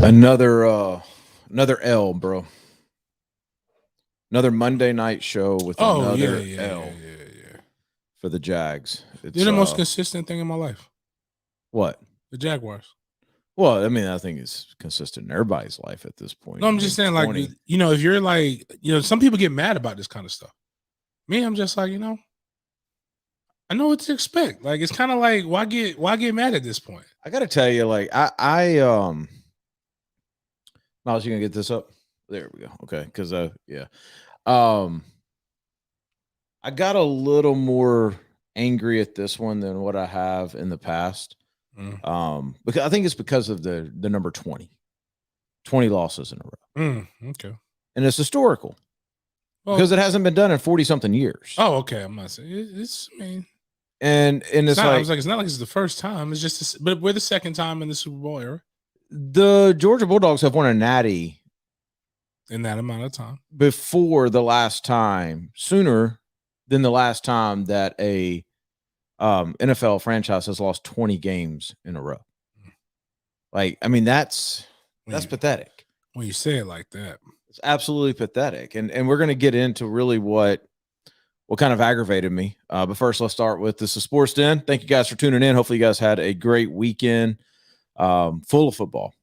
Another L, bro. Another Monday night show with Oh yeah, another yeah, L yeah, yeah, yeah. for the Jags. They're It's the most consistent thing in my life. what? The Jaguars. Well, I mean, I think it's consistent in everybody's life at this point. No, I'm I just mean, saying, 20. like, if you're like, some people get mad about this kind of stuff. Me, I'm just like, I know what to expect. Like, it's kind of like, why get mad at this point? I got to tell you, like, Miles, you gonna get this up? There we go. Okay, because yeah, um, I got a little more angry at this one than what I have in the past. Because I think it's because of the number 20 losses in a row. Okay. And it's historical because it hasn't been done in 40 something years. Oh, okay. I'm not saying it's. I mean, and it's not, like, I was like, it's not like it's the first time. It's just, but we're the second time in the Super Bowl era. The Georgia Bulldogs have won a natty in that amount of time before the last time, sooner than the last time that a NFL franchise has lost 20 games in a row. Like, I mean, that's pathetic. When you say it like that, it's absolutely pathetic. And we're going to get into really what kind of aggravated me. But first, let's start with this is sportsden. Thank you guys for tuning in. Hopefully you guys had a great weekend, full of football.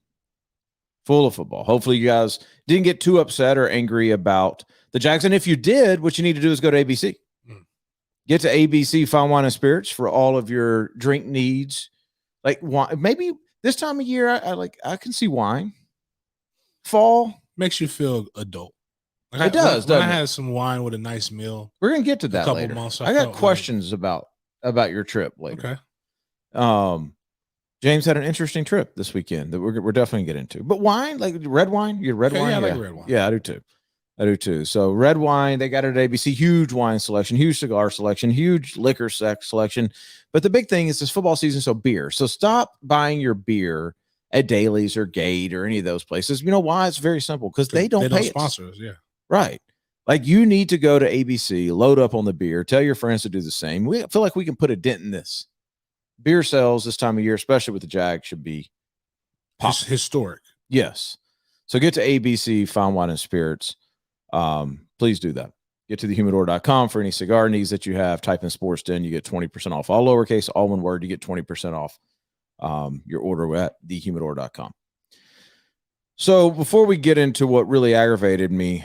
Hopefully you guys didn't get too upset or angry about the Jags. And if you did, what you need to do is go to ABC. Get to ABC Fine Wine and Spirits for all of your drink needs. Like wine, maybe this time of year, I can see wine. Fall makes you feel adult. Like it does. When I had some wine with a nice meal. We're gonna get to that later. Months, I got questions about your trip later. Okay. James had an interesting trip this weekend that we're definitely gonna get into. But wine, like red wine, you red wine. Yeah, I like red wine. Yeah, I do too. So red wine, they got it at ABC. Huge wine selection, huge cigar selection, huge liquor selection. But the big thing is this football season, so beer. So stop buying your beer at Daly's or Gate or any of those places. You know why? It's very simple because they don't pay sponsor us. Yeah. Right. Like you need to go to ABC, load up on the beer, tell your friends to do the same. We feel like we can put a dent in this. Beer sales this time of year, especially with the Jags, should be historic. Yes. So get to ABC Fine Wine and Spirits. Please do that. Get to thehumidor.com for any cigar needs that you have. Type in sportsden, you get 20% off. All lowercase, all one word, you get 20% off your order at thehumidor.com. So before we get into what really aggravated me,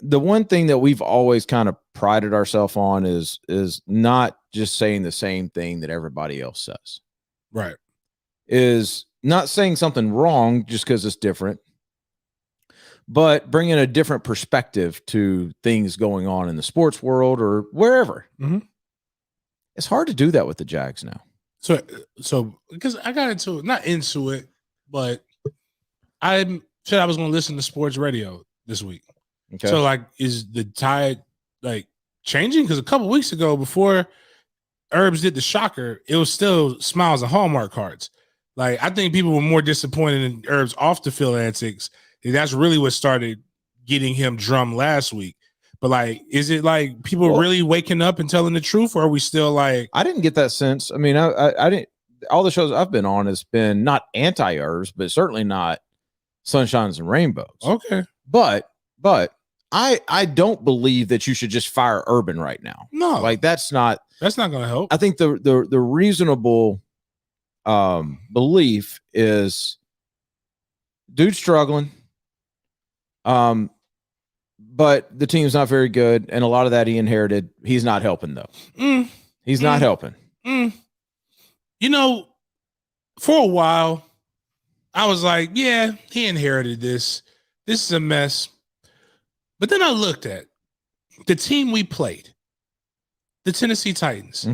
the one thing that we've always kind of prided ourselves on is not just saying the same thing that everybody else says. Right. Is not saying something wrong just because it's different, but bringing a different perspective to things going on in the sports world or wherever. Mm-hmm. It's hard to do that with the Jags now. So because I got not into it, but I said I was going to listen to sports radio this week. Okay. So like, is the tide like changing? Because a couple weeks ago, before Herbs did the shocker, it was still smiles and Hallmark cards. Like I think people were more disappointed in Herbs off the field antics. That's really what started getting him drummed last week. But like, is it like people really waking up and telling the truth, or are we still like? I didn't get that sense. I mean, I didn't. All the shows I've been on has been not anti-Herbs, but certainly not sunshines and rainbows. Okay, but I don't believe that you should just fire Urban right now. No, like that's not going to help. I think the reasonable belief is dude's struggling. But the team's not very good, and a lot of that he inherited. He's not helping though. He's not helping. You know, for a while, I was like, yeah, he inherited this. This is a mess. But then I looked at the team we played, the Tennessee Titans,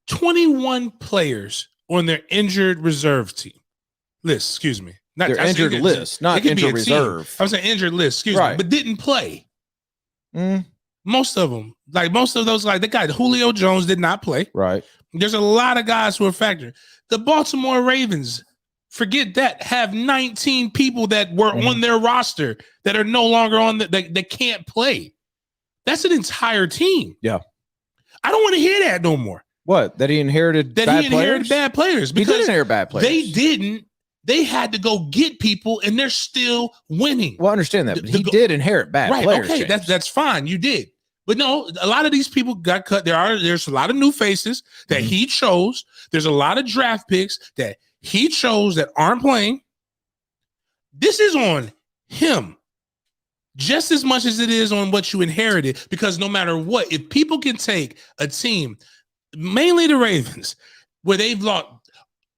21 players on their injured reserve team list. Excuse me. Not their injured list, not injured reserve. Team. I was saying injured list, excuse me, but didn't play. Most of them, like most of those, like the guy, Julio Jones did not play. Right. There's a lot of guys who are factored. The Baltimore Ravens, forget that, have 19 people that were on their roster that are no longer on that can't play. That's an entire team. Yeah. I don't want to hear that no more. What? That he inherited bad players? Bad players. Because he did inherit bad players. They didn't They had to go get people, and they're still winning. Well, I understand that, but he did inherit bad players. Okay, that's fine. You did. But no, a lot of these people got cut. There's a lot of new faces that he chose. There's a lot of draft picks that he chose that aren't playing. This is on him just as much as it is on what you inherited, because no matter what, if people can take a team, mainly the Ravens, where they've lost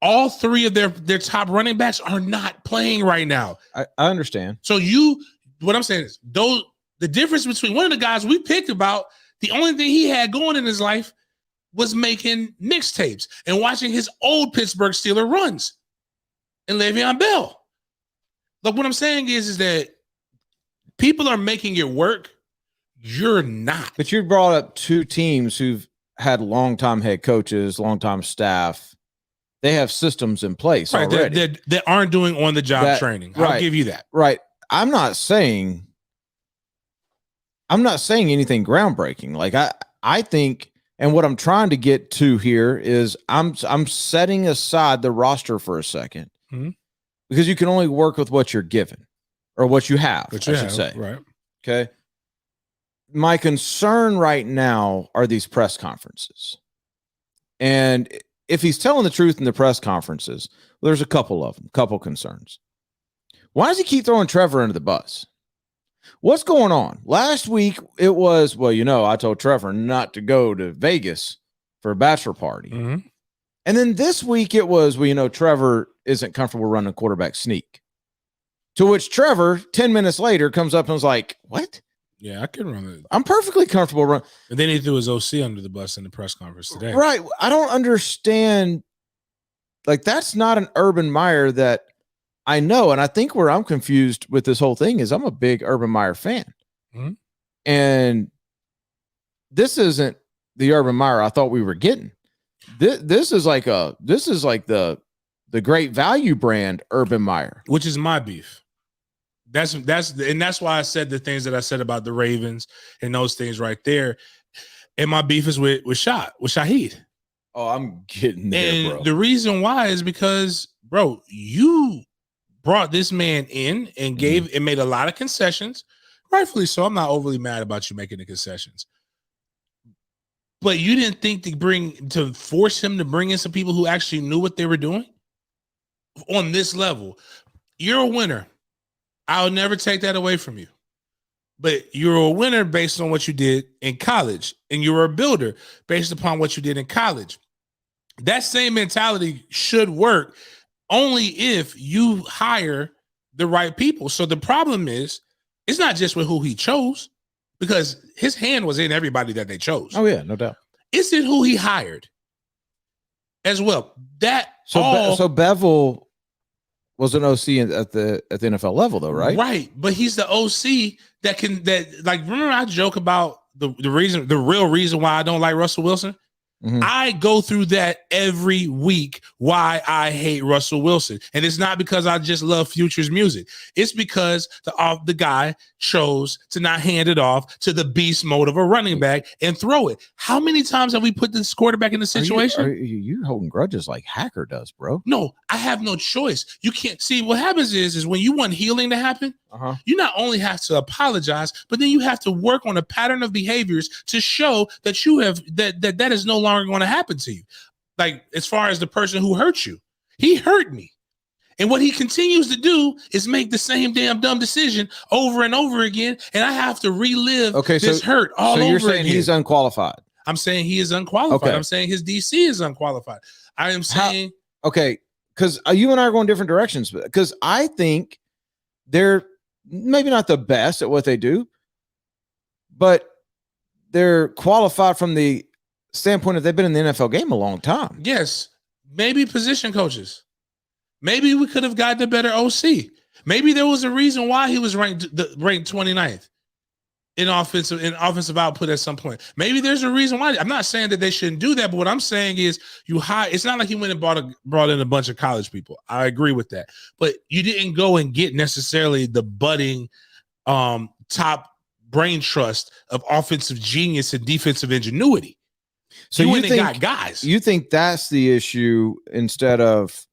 all three of their top running backs are not playing right now. I understand. So what I'm saying is, the difference between one of the guys we picked about, the only thing he had going in his life was making mixtapes and watching his old Pittsburgh Steelers runs and Le'Veon Bell. Look, what I'm saying is that people are making it work. You're not. But you brought up two teams who've had long-time head coaches, long-time staff. They have systems in place already. That aren't doing on-the-job training. I'll give you that. Right. I'm not saying anything groundbreaking. Like I think, and what I'm trying to get to here is I'm setting aside the roster for a second, because you can only work with what you're given or what you have, I should say. Right. Okay. My concern right now are these press conferences. And if he's telling the truth in the press conferences, well, there's a couple of them, couple concerns. Why does he keep throwing Trevor under the bus? What's going on? Last week, it was, I told Trevor not to go to Vegas for a bachelor party. And then this week, it was, Trevor isn't comfortable running a quarterback sneak. To which Trevor, 10 minutes later, comes up and was like, what? Yeah, I can run it. I'm perfectly comfortable running. And then he threw his OC under the bus in the press conference today. Right. I don't understand. Like, that's not an Urban Meyer that I know. And I think where I'm confused with this whole thing is I'm a big Urban Meyer fan. And this isn't the Urban Meyer I thought we were getting. This is like the great value brand Urban Meyer, which is my beef. That's why I said the things that I said about the Ravens and those things right there. And my beef is with Shaheed. Oh, I'm getting there, bro. The reason why is because, bro, you brought this man in and made a lot of concessions. Rightfully so. I'm not overly mad about you making the concessions. But you didn't think to force him to bring in some people who actually knew what they were doing on this level. You're a winner. I'll never take that away from you. But you're a winner based on what you did in college, and you're a builder based upon what you did in college. That same mentality should work only if you hire the right people. So the problem is, it's not just with who he chose, because his hand was in everybody that they chose. Oh, yeah, no doubt. It's in who he hired as well. So Bevel was an OC at the NFL level, though, right? Right, but he's the OC remember I joke about the real reason why I don't like Russell Wilson? I go through that every week, why I hate Russell Wilson. And it's not because I just love Future's music. It's because the guy chose to not hand it off to the beast mode of a running back and throw it. How many times have we put this quarterback in the situation? You're holding grudges like Hacker does, bro. No, I have no choice. You can't see what happens is when you want healing to happen, you not only have to apologize, but then you have to work on a pattern of behaviors to show that you have that is no longer going to happen to you. Like, as far as the person who hurt you, he hurt me. And what he continues to do is make the same damn dumb decision over and over again. And I have to relive this hurt all over again. So you're saying he's unqualified? I'm saying he is unqualified. Okay. I'm saying his DC is unqualified. I am saying... because you and I are going different directions. Because I think they're maybe not the best at what they do, but they're qualified from the standpoint that they've been in the NFL game a long time. Yes. Maybe position coaches. Maybe we could have gotten a better OC. Maybe there was a reason why he was ranked 29th in offensive output at some point. Maybe there's a reason why. I'm not saying that they shouldn't do that, but what I'm saying is it's not like he went and brought in a bunch of college people. I agree with that. But you didn't go and get necessarily the budding top brain trust of offensive genius and defensive ingenuity. So you think got guys. You think that's the issue instead of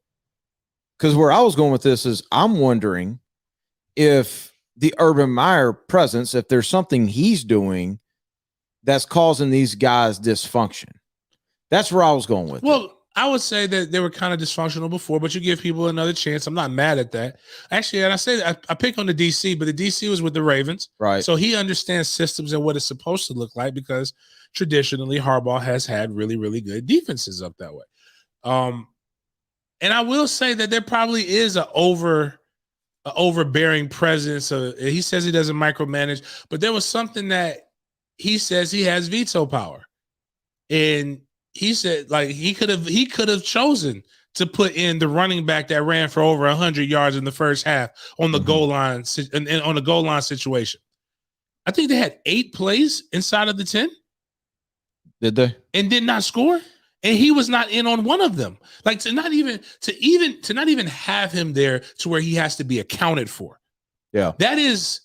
because where I was going with this is I'm wondering if the Urban Meyer presence, if there's something he's doing that's causing these guys dysfunction. That's where I was going with it. I would say that they were kind of dysfunctional before, but you give people another chance. I'm not mad at that. Actually, and I say that I pick on the DC, but the DC was with the Ravens. Right. So he understands systems and what it's supposed to look like because traditionally Harbaugh has had really, really good defenses up that way. And I will say that there probably is an overbearing presence. He says he doesn't micromanage, but there was something that he says he has veto power. And he said, like, he could have chosen to put in the running back that ran for over 100 yards in the first half on the goal line and on the goal line situation. I think they had 8 plays inside of the 10. Did they? And did not score. And he was not in on one of them. Like to not even have him there to where he has to be accounted for. Yeah. That is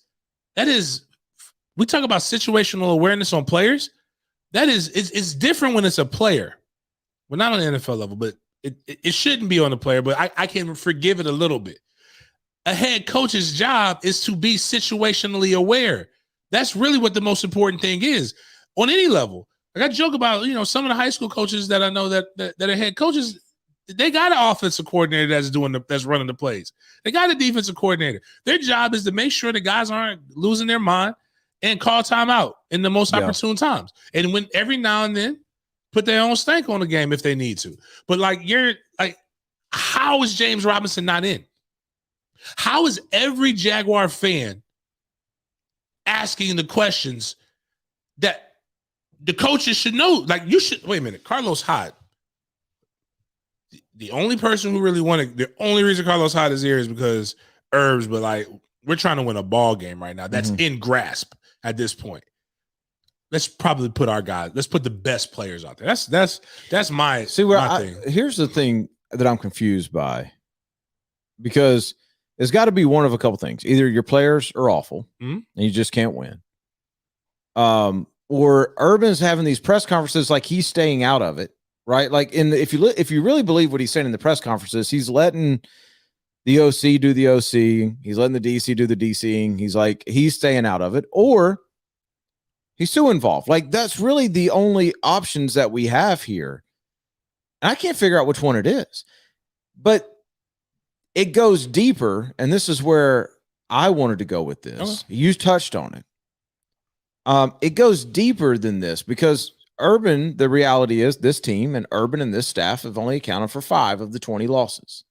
we talk about situational awareness on players. That is, it's different when it's a player. Well, not on the NFL level, but it shouldn't be on the player, but I can forgive it a little bit. A head coach's job is to be situationally aware. That's really what the most important thing is on any level. Like I joke about, some of the high school coaches that I know that are head coaches, they got an offensive coordinator that's running the plays. They got a defensive coordinator. Their job is to make sure the guys aren't losing their mind and call timeout in the most opportune times. And when every now and then put their own stank on the game if they need to. But how is James Robinson not in? How is every Jaguar fan asking the questions that the coaches should know? Like you should, wait a minute, Carlos Hyde. The only person who really the only reason Carlos Hyde is here is because Herbs, but we're trying to win a ball game right now. That's in grasp at this point. Let's probably put let's put the best players out there. That's my thing. Here's the thing that I'm confused by, because it's got to be one of a couple things. Either your players are awful and you just can't win. Or Urban's having these press conferences like he's staying out of it, right? Like if you really believe what he's saying in the press conferences, he's letting the OC do the OC. He's letting the DC do the DCing. He's staying out of it, or he's too involved. Like that's really the only options that we have here. And I can't figure out which one it is, but it goes deeper. And this is where I wanted to go with this. You touched on it. It goes deeper than this because Urban, the reality is this team and Urban and this staff have only accounted for 5 of the 20 losses.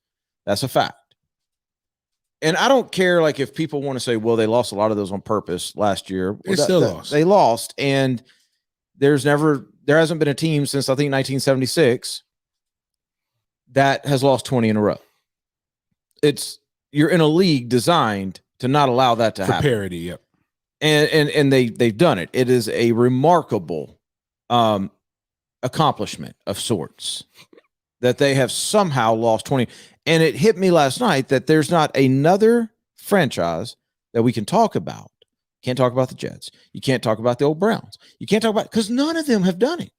That's a fact. And I don't care if people want to say, well, they lost a lot of those on purpose last year. They still lost. They lost. And there hasn't been a team since I think 1976 that has lost 20 in a row. You're in a league designed to not allow that to happen. For parity, yep. And they've done it. It is a remarkable accomplishment of sorts that they have somehow lost 20. And it hit me last night that there's not another franchise that we can talk about. Can't talk about the Jets. You can't talk about the old Browns. You can't talk about, because none of them have done it.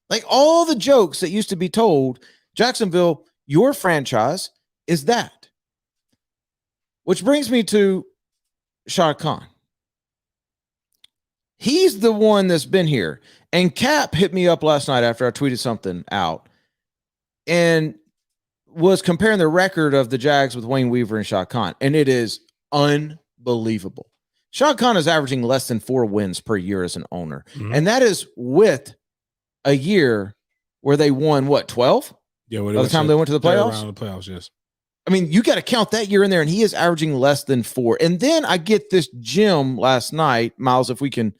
Like all the jokes that used to be told, Jacksonville, your franchise is that. Which brings me to Shad Khan. He's the one that's been here. And Cap hit me up last night after I tweeted something out and was comparing the record of the Jags with Wayne Weaver and Shad Khan. And it is unbelievable. Shad Khan is averaging less than 4 wins per year as an owner. Mm-hmm. And that is with a year where they won, 12? Yeah, by the time they went to the playoffs? Around the playoffs, yes. I mean, you got to count that year in there, and he is averaging less than 4. And then I get this gem last night. Miles, if we can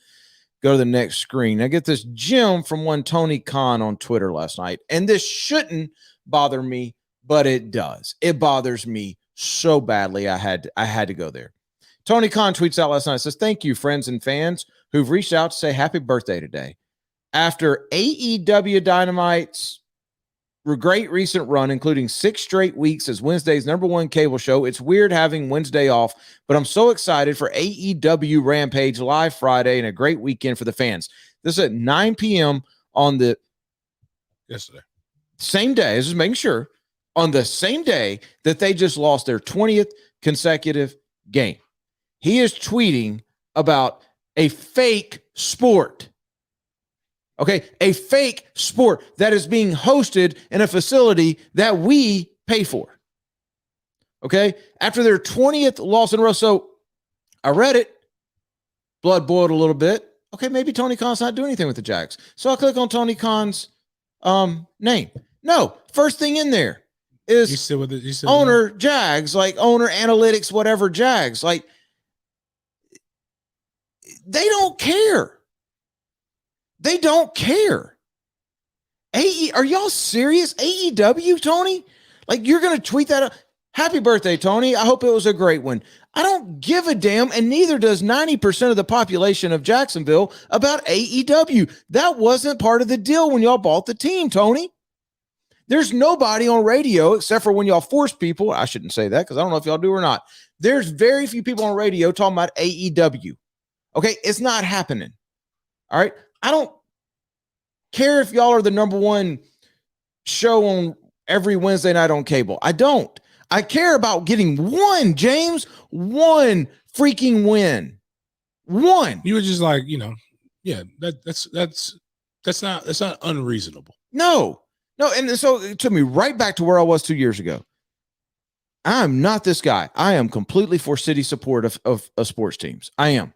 go to the next screen. I get this gem from one Tony Khan on Twitter last night. And this shouldn't bother me, but it does. It bothers me so badly. I had to go there. Tony Khan tweets out last night, says, "Thank you, friends and fans who've reached out to say happy birthday today. After AEW Dynamite's great recent run, including 6 straight weeks as Wednesday's #1 cable show, it's weird having Wednesday off, but I'm so excited for AEW Rampage live Friday and a great weekend for the fans." This is at 9 p.m. on the yesterday. Same day. Just making sure. on the same day that they just lost their 20th consecutive game. He is tweeting about a fake sport. Okay, a fake sport that is being hosted in a facility that we pay for. Okay, after their 20th loss in a row. So I read it, blood boiled a little bit. Okay, maybe Tony Khan's not doing anything with the Jags. So I click on Tony Khan's name. No, first thing in there is owner Jags, like owner analytics, whatever Jags. Like, they don't care. They don't care. Are y'all serious? AEW, Tony? Like, you're going to tweet that up? Happy birthday, Tony. I hope it was a great one. I don't give a damn, and neither does 90% of the population of Jacksonville, about AEW. That wasn't part of the deal when y'all bought the team, Tony. There's nobody on radio except for when y'all force people. I shouldn't say that because I don't know if y'all do or not. There's very few people on radio talking about AEW. Okay, it's not happening. All right, I don't care if y'all are the number one show on every Wednesday night on cable. I don't. I care about getting one, James, one freaking win. One. You were just like, that's not unreasonable. No. And so it took me right back to where I was 2 years ago. I'm not this guy. I am completely for city support of sports teams. I am.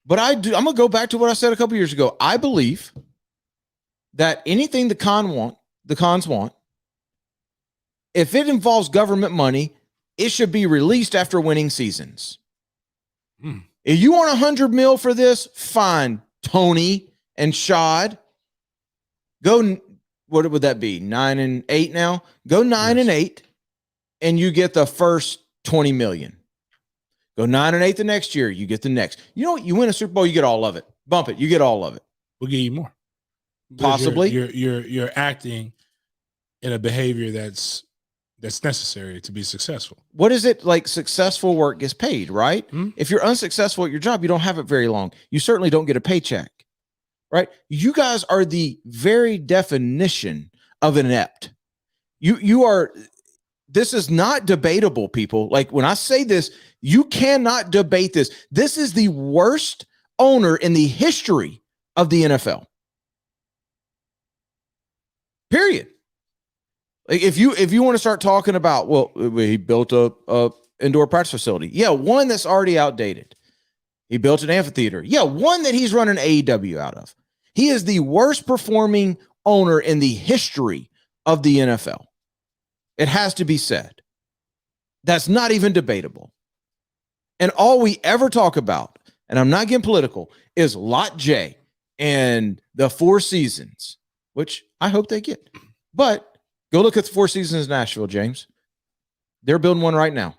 But I'm going to go back to what I said a couple years ago. I believe that anything the cons want, if it involves government money, it should be released after winning seasons. If you want $100 million for this, fine, Tony and Shad. Go, what would that be? 9-8 now? Go 9-8, and you get the first $20 million. Go 9-8 the next year, you get the next. You know what? You win a Super Bowl, you get all of it. Bump it, you get all of it. We'll give you more. Possibly. You're acting in a behavior that's necessary to be successful. What is it like? Successful work gets paid, right? If you're unsuccessful at your job, you don't have it very long. You certainly don't get a paycheck, right? You guys are the very definition of inept. You are. This is not debatable, people. Like, when I say this, you cannot debate this. This is the worst owner in the history of the NFL. Period. Like, if you want to start talking about, well, he built a indoor practice facility. Yeah, one that's already outdated. He built an amphitheater. Yeah, one that he's running AEW out of. He is the worst performing owner in the history of the NFL. It has to be said. That's not even debatable. And all we ever talk about, and I'm not getting political, is Lot J and the Four Seasons, which I hope they get. But go look at the Four Seasons in Nashville, James. They're building one right now.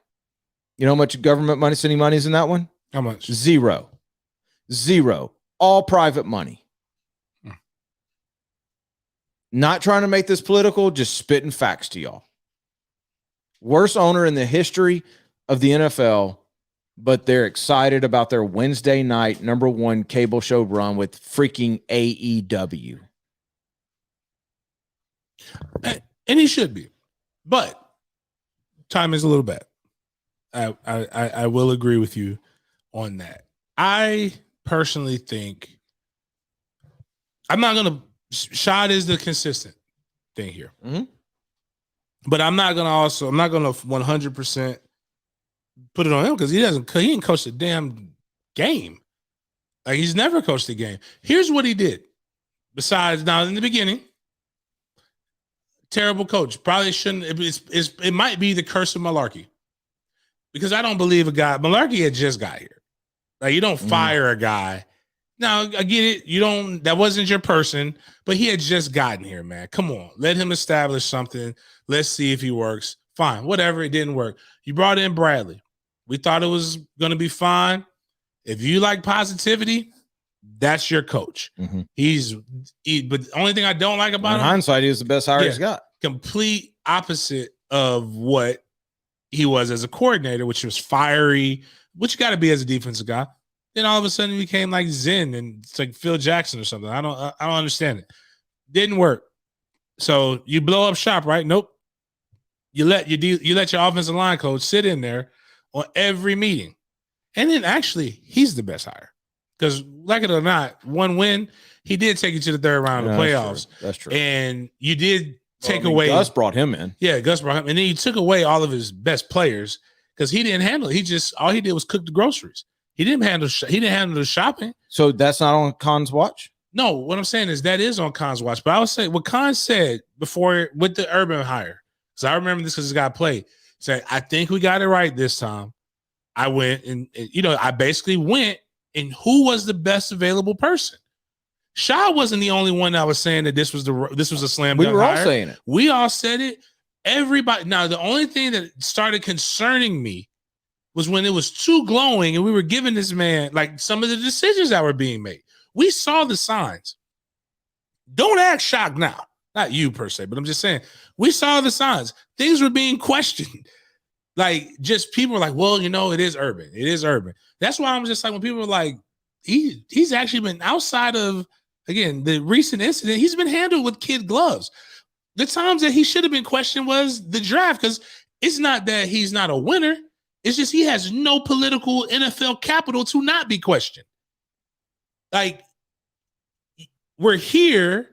You know how much government money, city money is in that one? How much? Zero. All private money. Not trying to make this political, just spitting facts to y'all. Worst owner in the history of the NFL, but they're excited about their Wednesday night #1 cable show run with freaking AEW. And he should be, but time is a little bad. I will agree with you on that. I personally think I'm not going to. Shad is the consistent thing here, but I'm not going to 100% put it on him because he didn't coach the damn game. Like, he's never coached the game. Here's what he did. Besides, now in the beginning, terrible coach. Probably shouldn't. It might be the curse of malarkey, because I don't believe a guy. Malarkey had just got here. Like, you don't fire a guy. Now, I get it. That wasn't your person, but he had just gotten here, man. Come on. Let him establish something. Let's see if he works. Fine. Whatever. It didn't work. You brought in Bradley. We thought it was going to be fine. If you like positivity, that's your coach. But the only thing I don't like about him, in hindsight, he was the best hire he's got. Complete opposite of what he was as a coordinator, which was fiery, which you got to be as a defensive guy. Then all of a sudden he became like Zen and it's like Phil Jackson or something. I don't understand it. Didn't work. So you blow up shop, right? Nope. You let your offensive line coach sit in there on every meeting. And then actually, he's the best hire. Because like it or not, one win, he did take you to the third round of the playoffs. That's true. And you did take away. Gus brought him in. Yeah, Gus brought him. And then you took away all of his best players because he didn't handle it. All he did was cook the groceries. He didn't handle the shopping. So that's not on Khan's watch? No, what I'm saying is that is on Khan's watch. But I would say what Khan said before with the Urban hire, because I remember this because this guy played, said, I think we got it right this time. I went and I basically went and who was the best available person? Shaw wasn't the only one that was saying that this was a slam dunk. We were all saying it. We all said it. Everybody. Now, the only thing that started concerning me was when it was too glowing and we were giving this man like some of the decisions that were being made. We saw the signs. Don't act shocked now. Not you per se, but I'm just saying we saw the signs. Things were being questioned. Like, just people were like, well, it is Urban. It is Urban. That's why I'm just like, when people are like, he's actually been outside of, again, the recent incident, he's been handled with kid gloves. The times that he should have been questioned was the draft, because it's not that he's not a winner. It's just he has no political NFL capital to not be questioned. Like, we're here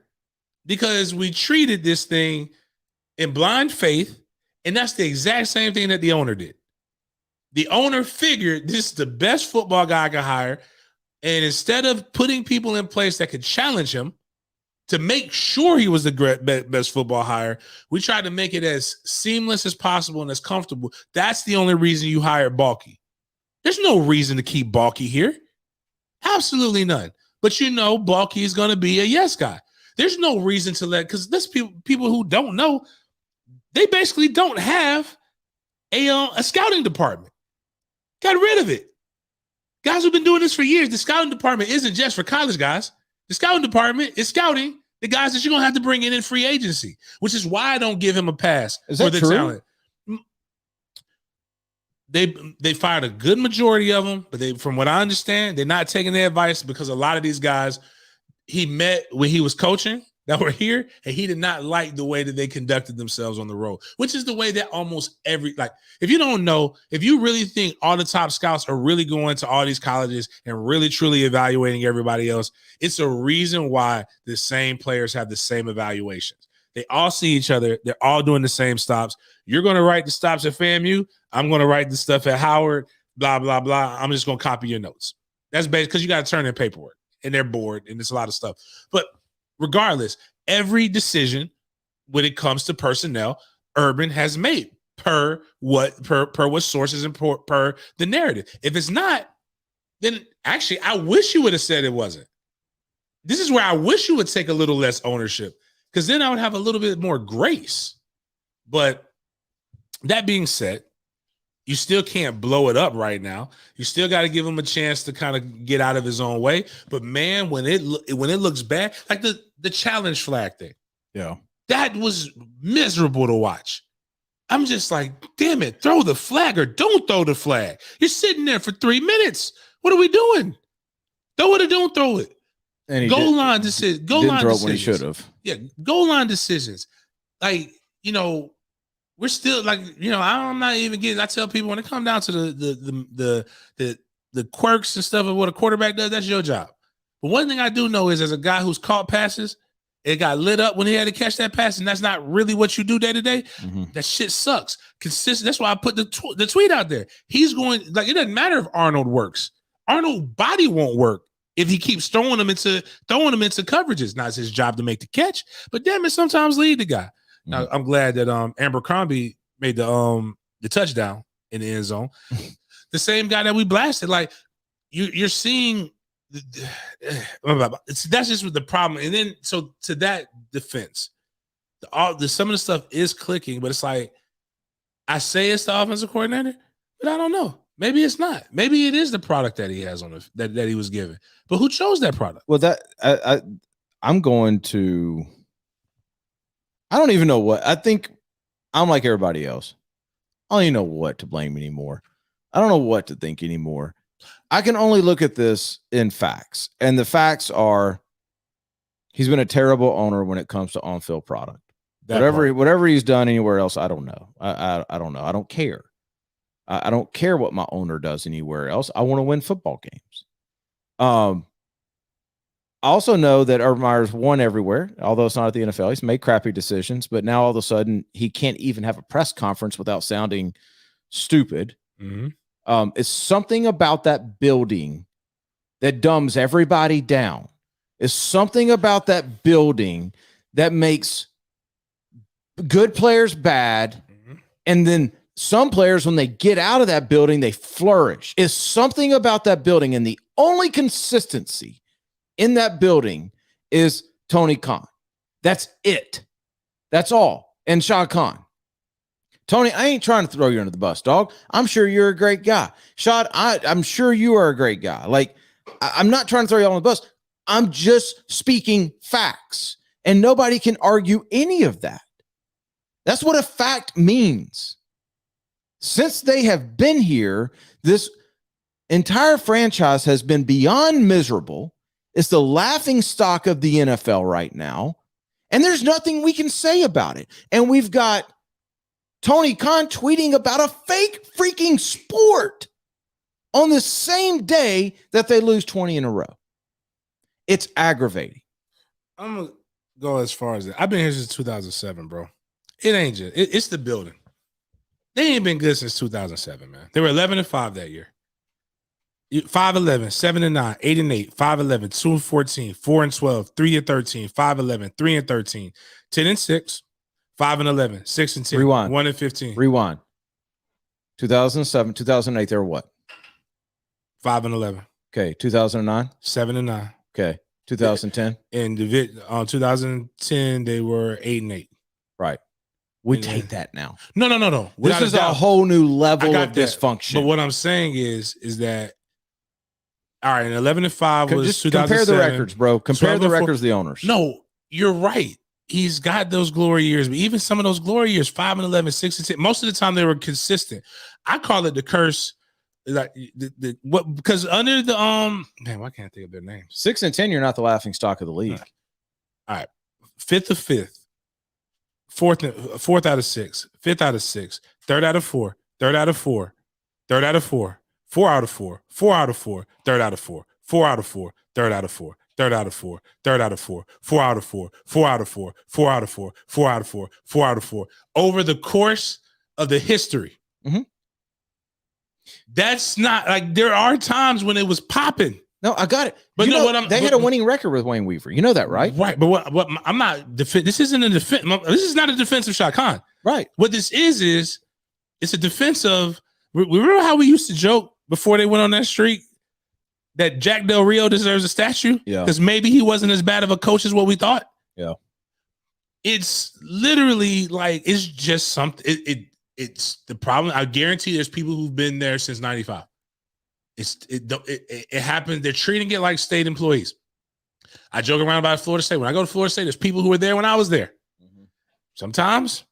because we treated this thing in blind faith, and that's the exact same thing that the owner did. The owner figured this is the best football guy I could hire, and instead of putting people in place that could challenge him to make sure he was the best football hire, we tried to make it as seamless as possible and as comfortable. That's the only reason you hired Balky. There's no reason to keep Balky here. Absolutely none. But Balky is going to be a yes guy. There's no reason to because this people who don't know, they basically don't have a scouting department. Got rid of it. Guys who've been doing this for years. The scouting department isn't just for college guys. The scouting department is scouting the guys that you're going to have to bring in free agency, which is why I don't give him a pass for the talent. They fired a good majority of them, but from what I understand, they're not taking their advice because a lot of these guys he met when he was coaching that were here, and he did not like the way that they conducted themselves on the road, which is the way that almost if you don't know, if you really think all the top scouts are really going to all these colleges and really truly evaluating everybody else, it's a reason why the same players have the same evaluations. They all see each other. They're all doing the same stops. You're going to write the stops at FAMU. I'm going to write the stuff at Howard, blah, blah, blah. I'm just going to copy your notes. That's basically because you got to turn in paperwork, and they're bored, and it's a lot of stuff. But regardless, every decision when it comes to personnel, Urban has made per what sources and per the narrative. If it's not, then actually I wish you would have said it wasn't. This is where I wish you would take a little less ownership, because then I would have a little bit more grace. But that being said, you still can't blow it up right now. You still got to give him a chance to kind of get out of his own way. But man, when it looks bad, like the challenge flag thing, yeah, that was miserable to watch. I'm just like, damn it, throw the flag or don't throw the flag. You're sitting there for 3 minutes. What are we doing? Throw it or don't throw it. And goal line decisions. Goal line decisions. When he should have. Yeah, goal line decisions. Like, we're still like, I'm not even getting. I tell people when it comes down to the quirks and stuff of what a quarterback does, that's your job. But one thing I do know is, as a guy who's caught passes, it got lit up when he had to catch that pass, and that's not really what you do day to day. That shit sucks. Consistent. That's why I put the tweet out there. He's going, like, it doesn't matter if Arnold works. Arnold's body won't work if he keeps throwing them into coverages. Now it's his job to make the catch, but damn it, sometimes lead the guy. Now, I'm glad that Abercrombie made the touchdown in the end zone. The same guy that we blasted. Like, you're seeing that's just what the problem. And then, so to that defense, some of the stuff is clicking, but it's like, I say it's the offensive coordinator, but I don't know. Maybe it's not. Maybe it is the product that he has on that he was given. But who chose that product? Well, I'm going to. I don't even know what. I think I'm like everybody else. I don't even know what to blame anymore. I don't know what to think anymore. I can only look at this in facts. And the facts are, he's been a terrible owner when it comes to on-field product. Whatever he's done anywhere else, I don't know. I don't know. I don't care. I don't care what my owner does anywhere else. I want to win football games. I also know that Urban Meyer's won everywhere, although it's not at the NFL. He's made crappy decisions, but now all of a sudden he can't even have a press conference without sounding stupid. Mm-hmm. It's something about that building that dumbs everybody down. It's something about that building that makes good players bad, and then some players, when they get out of that building, they flourish. It's something about that building, and the only consistency in that building is Tony Khan. That's it. That's all. And Shad Khan. Tony, I ain't trying to throw you under the bus, dog. I'm sure you're a great guy. Shad, I'm sure you are a great guy. Like, I'm not trying to throw you on the bus. I'm just speaking facts, and nobody can argue any of that. That's what a fact means. Since they have been here, this entire franchise has been beyond miserable. It's the laughing stock of the NFL right now, and there's nothing we can say about it. And we've got Tony Khan tweeting about a fake freaking sport on the same day that they lose 20 in a row. It's aggravating. I'm going to go as far as that. I've been here since 2007, bro. It ain't just, it's the building. They ain't been good since 2007, man. They were 11-5 that year. 5-11, 7-9, 8-8, 5-11, 2-14, 4-12, 3-13, 5-11, 3-13, 10-6, 5-11, 6-10, Rewind. 1-15. Rewind. 2007, 2008, they were what? 5-11. Okay. 2009? 7-9. Okay. 2010? In 2010, they were 8-8. Right. We take that now. No. This is a whole new level of dysfunction. But what I'm saying is that, all right, 11-5 was just 2007. Compare the records, bro. Compare the records of the owners. No, you're right. He's got those glory years, but even some of those glory years, 5-11, 6-10, most of the time they were consistent. I call it the curse. Like what? Because under the man, why can't I think of their names? 6-10, you're not the laughing stock of the league. All right, 5th of 5th, 4th out of 6, 5th out of 6, 3rd out of 4, 3rd out of 4, 3rd out of 4, 4 out of 4, 4 out of 4, 3rd out of 4, 4 out of 4, 3rd out of 4, 3rd out of 4, 3rd out of 4, 4 out of 4, 4 out of 4, 4 out of 4, 4 out of 4, 4 out of 4 over the course of the history. Mm-hmm. That's not like there are times when it was popping. No, I got it. But you know, they had a winning record with Wayne Weaver. You know that, right? Right. But what I'm not this isn't a defense. This is not a defense of Shad Khan. Right. What this is it's a defense of. Remember how we used to joke before they went on that streak that Jack Del Rio deserves a statue? Yeah. Because maybe he wasn't as bad of a coach as what we thought. Yeah. It's literally like it's just something. It's the problem. I guarantee there's people who've been there since 95. It happened. They're treating it like state employees. I joke around about Florida State. When I go to Florida State, there's people who were there when I was there. Mm-hmm. Sometimes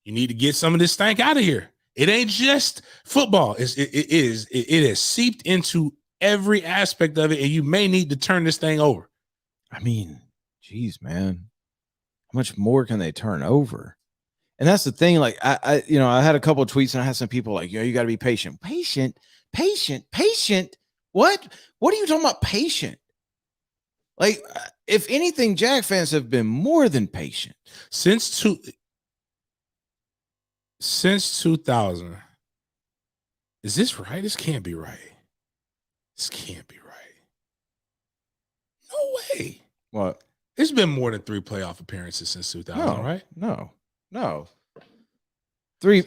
you need to get some of this stank out of here. It ain't just football. It has seeped into every aspect of it, and you may need to turn this thing over. I mean, geez, man, how much more can they turn over? And that's the thing. Like I had a couple of tweets and I had some people like, you got to be patient. Patient. What are you talking about? Patient? Like, if anything, Jag fans have been more than patient since 2000. Is this right? This can't be right. This can't be right. No way. What? It's been more than 3 playoff appearances since 2000, right? No. 3.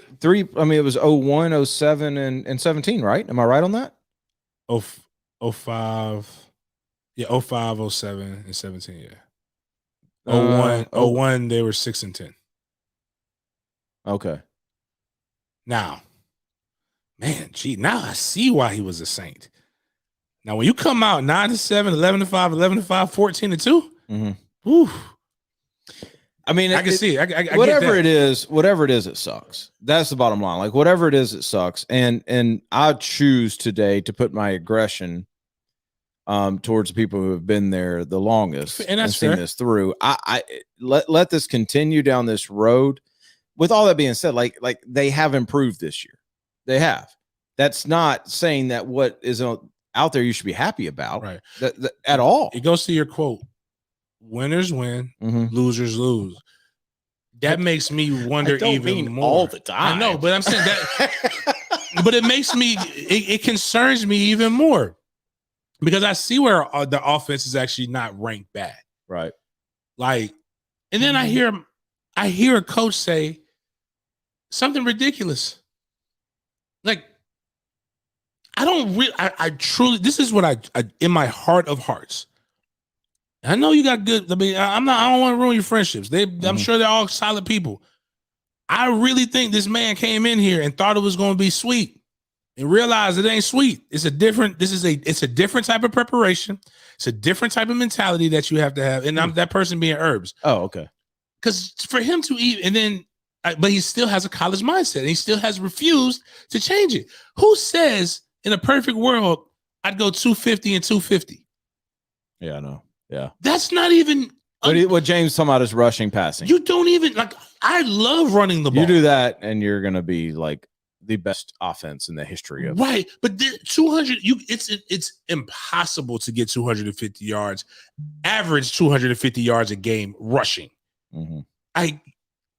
I mean, it was 01, 07, and 17, right? Am I right on that? 05. Yeah, 05, 07, and 17, yeah. 01, they were 6-10. Okay. Now, man, now I see why he was a Saint. Now, when you come out 9-7, 11-5, 11-5, 14-2, mm-hmm. Ooh. I mean, I can see it. I whatever it is, it sucks. That's the bottom line. Like, whatever it is, it sucks. And I choose today to put my aggression towards the people who have been there the longest and seen this through. I let this continue down this road. With all that being said, like they have improved this year. They have. That's not saying that what is out there you should be happy about, right? At all. It goes to your quote: "Winners win, losers lose." That makes me wonder even more all the time. I know, but I'm saying that. But it makes me. It concerns me even more because I see where the offense is actually not ranked bad, right? Like, and then I hear a coach say something ridiculous, like. I truly, this is what I in my heart of hearts. I know you got good. I mean, I don't want to ruin your friendships. I'm sure they're all solid people. I really think this man came in here and thought it was going to be sweet and realized it ain't sweet. It's a different type of preparation. It's a different type of mentality that you have to have. And I'm that person being Herbs. Oh, okay. Because for him to eat, and then, but he still has a college mindset and he still has refused to change it. Who says, in a perfect world, I'd go 250 and 250. Yeah, I know. Yeah. That's not even what James talking about is rushing passing. You don't even I love running the ball. You do that and you're gonna be like the best offense in the history of right. But 200, it's impossible to get 250 yards, average 250 yards a game rushing.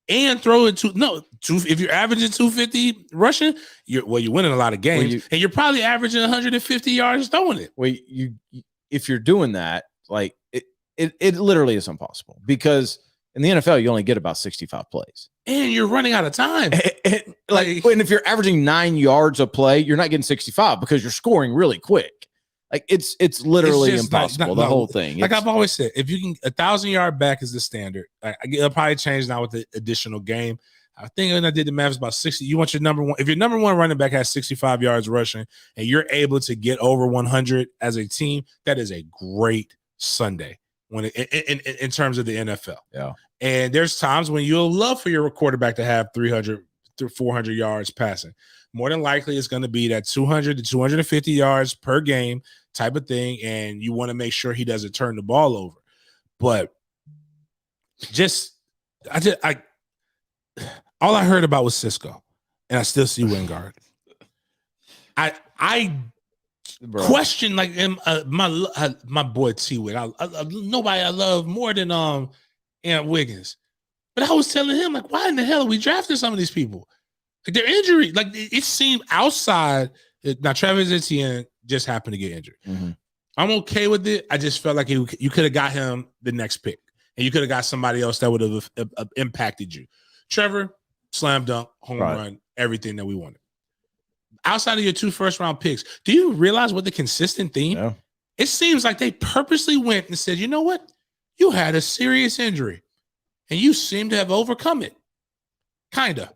And throw it if you're averaging 250 rushing, you're winning a lot of games, and you're probably averaging 150 yards throwing it. Well, if you're doing that, like it literally is impossible because in the NFL you only get about 65 plays, and you're running out of time. And if you're averaging 9 yards a play, you're not getting 65 because you're scoring really quick. Like it's literally impossible. The whole thing. Like I've always said, if you can 1,000-yard back is the standard. It'll probably change now with the additional game. I think when I did the math, it's about 60. You want your number one. If your number one running back has 65 yards rushing, and you're able to get over 100 as a team, that is a great Sunday when in terms of the NFL. Yeah. And there's times when you'll love for your quarterback to have 300 to 400 yards passing. More than likely, it's going to be that 200 to 250 yards per game type of thing, and you want to make sure he doesn't turn the ball over. But all I heard about was Cisco, and I still see Wingard. I question my boy T-Wig. Nobody I love more than Ant Wiggins, but I was telling him why in the hell are we drafting some of these people? Their injury, it seemed outside. Now, Travis Etienne just happened to get injured. I'm okay with it. I just felt like you could have got him the next pick, and you could have got somebody else that would have impacted you. Trevor, slam dunk, home run, everything that we wanted. Outside of your 2 first-round picks, do you realize what the consistent theme? Yeah. It seems like they purposely went and said, you know what? You had a serious injury, and you seem to have overcome it. Kind of.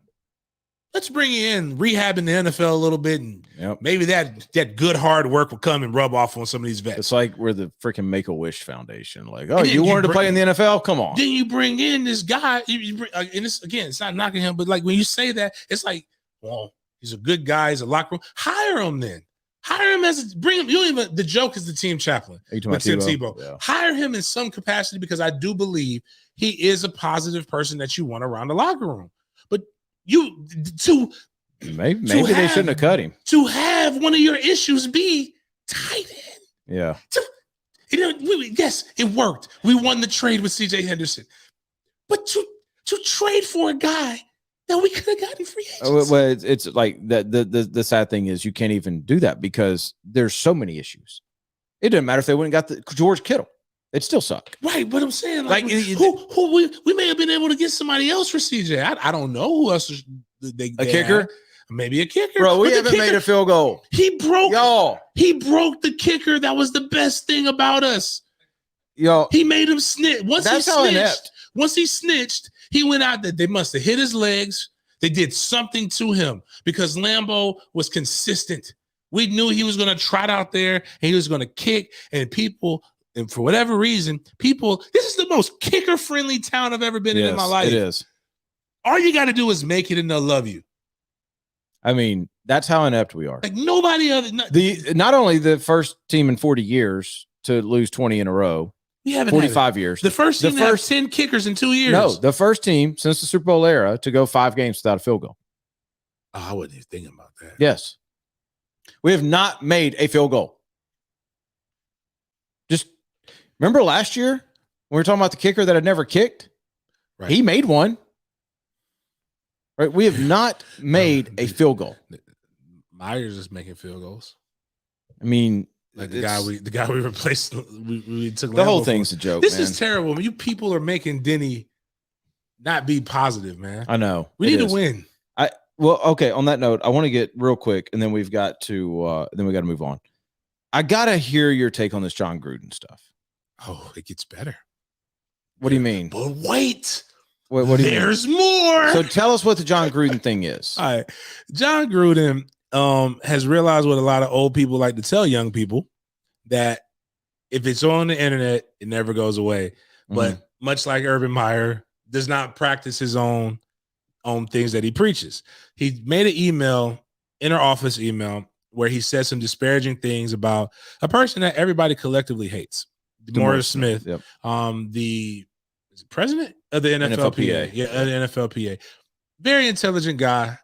Let's bring you in, rehab in the NFL a little bit, and maybe that good hard work will come and rub off on some of these vets. It's like we're the freaking Make-A-Wish Foundation. You wanted to play in the NFL? Come on. Then you bring in this guy, and it's not knocking him, but when you say that, it's like, well, he's a good guy. He's a locker room. Hire him then. Hire him bring him. You don't even. The joke is the team chaplain with Tim Tebow. Yeah. Hire him in some capacity because I do believe he is a positive person that you want around the locker room. But maybe they shouldn't have cut him. To have one of your issues be tight end. Yeah. Yes, it worked. We won the trade with CJ Henderson. But to trade for a guy that we could have gotten free agency. Well, it's like the sad thing is you can't even do that because there's so many issues. It didn't matter if they wouldn't got the George Kittle. It'd still suck. Right, but I'm saying we may have been able to get somebody else for CJ. I don't know who else they kicker. Had. Maybe a kicker. Bro, we haven't made a field goal. He broke the kicker. That was the best thing about us. He made him snitch. Once he snitched, he went out there. They must have hit his legs. They did something to him because Lambeau was consistent. We knew he was going to trot out there and he was going to kick, and people, and for whatever reason, this is the most kicker-friendly town I've ever been in my life. It is. All you got to do is make it and they'll love you. I mean, that's how inept we are. Like nobody other. Not only the first team in 40 years to lose 20 in a row. We haven't 45 years. The first team to have 10 kickers in 2 years. No, the first team since the Super Bowl era to go 5 games without a field goal. Oh, I wasn't even thinking about that. Yes. We have not made a field goal. Just remember last year when we were talking about the kicker that had never kicked? Right. He made one. Right. We have not made a field goal. Myers is making field goals. I mean, like the guy we replaced, we took the whole thing's a joke. This is terrible. You people are making Denny not be positive, man. I know. We need to win. Well, okay. On that note, I want to get real quick, and then we got to move on. I gotta hear your take on this Jon Gruden stuff. Oh, it gets better. What do you mean? But wait. What do you mean? There's more. So tell us what the Jon Gruden thing is. All right. Jon Gruden has realized what a lot of old people like to tell young people, that if it's on the internet, it never goes away. But much like Urban Meyer does not practice his own things that he preaches. He made an email, inner office email, where he said some disparaging things about a person that everybody collectively hates. Morris Smith, yep. The president of the NFLPA. Yeah, the NFLPA. Very intelligent guy,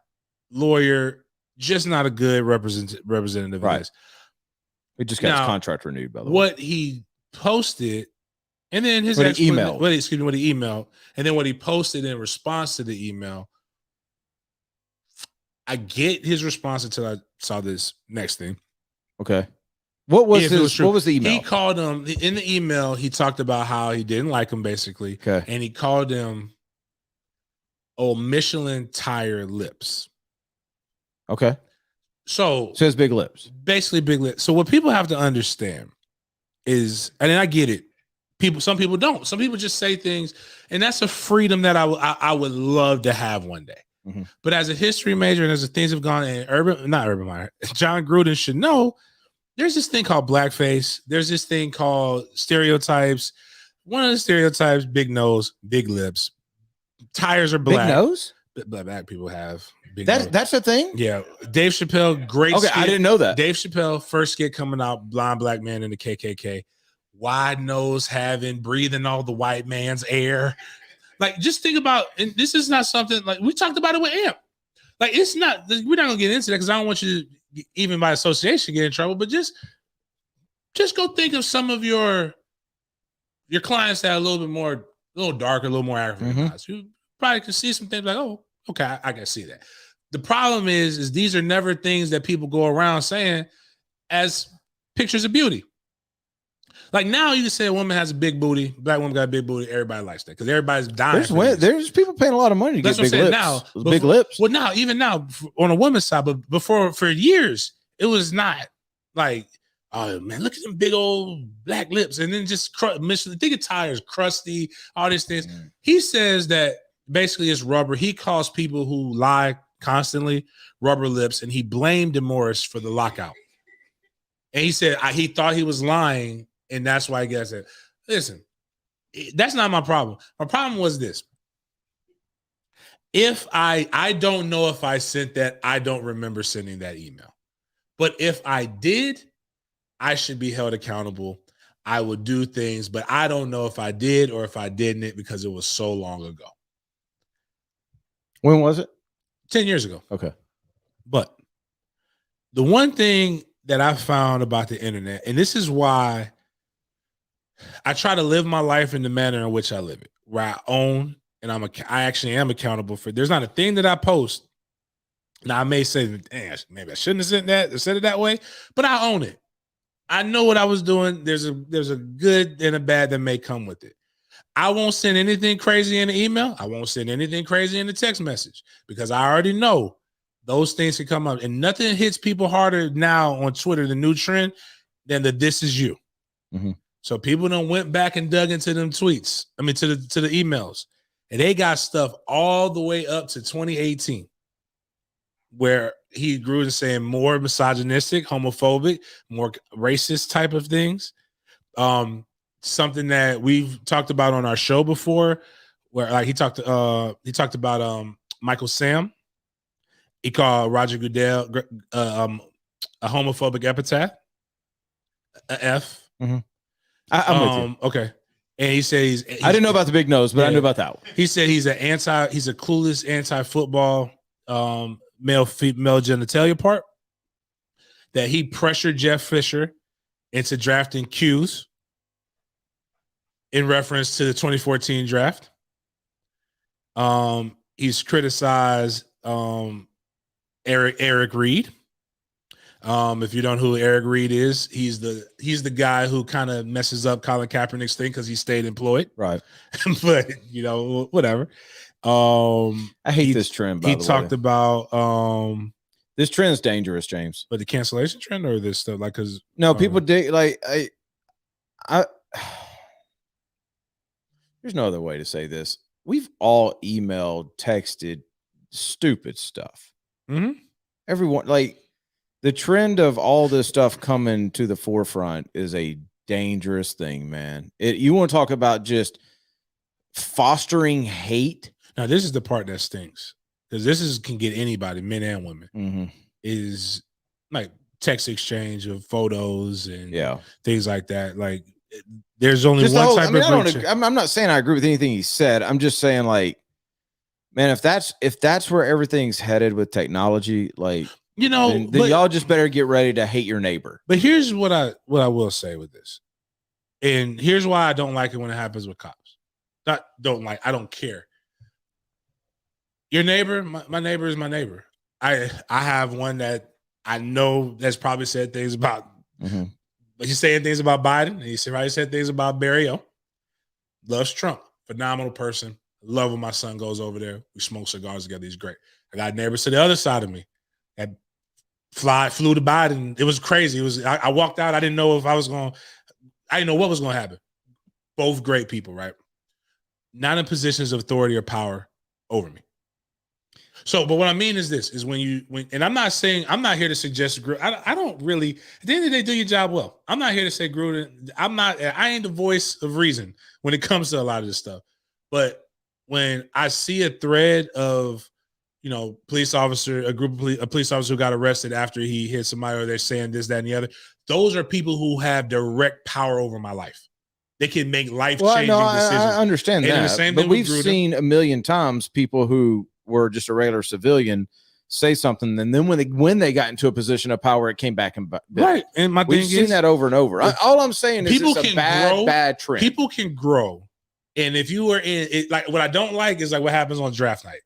lawyer, just not a good representative. Right. He just got his contract renewed, by the way. What he posted, and then his email. What he emailed, and then what he posted in response to the email. I get his response until I saw this next thing. Okay. What was the email? He called him in the email. He talked about how he didn't like him, basically. Okay. And he called him Michelin tire lips. Okay. So says big lips. Basically big lips. So what people have to understand is, and I get it. Some people don't. Some people just say things, and that's a freedom that I would love to have one day. Mm-hmm. But as a history major and as the things have gone, and Urban Meyer, Jon Gruden should know, there's this thing called blackface. There's this thing called stereotypes. One of the stereotypes, big nose, big lips. Tires are black. Big nose? Black people have big nose. That's a thing? Yeah. Dave Chappelle, great skit. I didn't know that. Dave Chappelle, first skit coming out, blind black man in the KKK. Wide nose having, breathing all the white man's air. Like, just think about, and this is not something, like, we talked about it with Amp. Like, it's not, we're not going to get into that because I don't want you to, even by association, get in trouble, but just go think of some of your clients that are a little darker, a little more Africanized. You probably can see some things like, oh, okay, I can see that. The problem is these are never things that people go around saying as pictures of beauty. Like now, you can say a woman has a big booty, black woman got a big booty. Everybody likes that because everybody's dying. There's people paying a lot of money to get big lips. Now, big lips. Well, now, even now, on a woman's side, but before, for years, it was not like, oh man, look at them big old black lips, and then just think of tires, crusty, all these things. He says that basically it's rubber. He calls people who lie constantly rubber lips, and he blamed DeMorris for the lockout. And he said he thought he was lying. And that's why I guess it. Listen, that's not my problem. My problem was this. If I don't know if I sent that, I don't remember sending that email. But if I did, I should be held accountable. I would do things, but I don't know if I did or if I didn't because it was so long ago. When was it? 10 years ago. Okay. But the one thing that I found about the internet, and this is why I try to live my life in the manner in which I live it, where I own and I actually am accountable for. There's not a thing that I post. Now I may say, maybe I shouldn't have said it that way, but I own it. I know what I was doing. There's a good and a bad that may come with it. I won't send anything crazy in the email. I won't send anything crazy in the text message because I already know those things can come up, and nothing hits people harder now on Twitter, the new trend, than the "this is you." Mm-hmm. So people done went back and dug into them tweets. I mean, to the emails, and they got stuff all the way up to 2018, where he grew and saying more misogynistic, homophobic, more racist type of things. Something that we've talked about on our show before, where like he talked about Michael Sam. He called Roger Goodell a homophobic epithet, a F. Mm-hmm. I'm with you. Okay. And he said he's I didn't know about the big nose, but I knew about that one. He said he's a clueless anti-football male-female genitalia part, that he pressured Jeff Fisher into drafting Q's in reference to the 2014 draft. He's criticized Eric Reed. If you don't know who Eric Reed is, he's the guy who kind of messes up Colin Kaepernick's thing because he stayed employed. Right. But whatever. I hate this trend. By the way, he talked about this trend is dangerous, James. But the cancellation trend or this stuff, like, because people dig like I. There's no other way to say this. We've all emailed, texted, stupid stuff. Mm-hmm. Everyone, like, the trend of all this stuff coming to the forefront is a dangerous thing, man. You want to talk about just fostering hate? Now, this is the part that stinks, because this can get anybody, men and women. Mm-hmm. Is like text exchange of photos and things like that. Like, there's only just one type of. I'm not saying I agree with anything he said. I'm just saying, like, man, if that's where everything's headed with technology, like, then y'all just better get ready to hate your neighbor. But here's what I will say with this, and here's why I don't like it when it happens with cops. I don't care. Your neighbor, my neighbor is my neighbor. I have one that I know that's probably said things about. Mm-hmm. But he's saying things about Biden, and he said things about Barrio. Loves Trump, phenomenal person. Love when my son goes over there. We smoke cigars together. He's great. I got neighbors to the other side of me that flew to Biden. It was crazy. It was. I walked out. I didn't know I didn't know what was going to happen. Both great people, right? Not in positions of authority or power over me. So, but what I mean is this: is and I'm not here to suggest Gruden. I don't really. At the end of the day, do your job well. I'm not here to say Gruden. I ain't the voice of reason when it comes to a lot of this stuff. But when I see a thread of, a police officer who got arrested after he hit somebody, or they're saying this, that, and the other, those are people who have direct power over my life. They can make life-changing decisions. I understand that, but we've seen a million times people who were just a regular civilian say something, and then when they got into a position of power, it came back and right. And we've seen that over and over. All I'm saying is people it's can bad trend. People can grow, and if you were in it, like, what I don't like is like what happens on draft night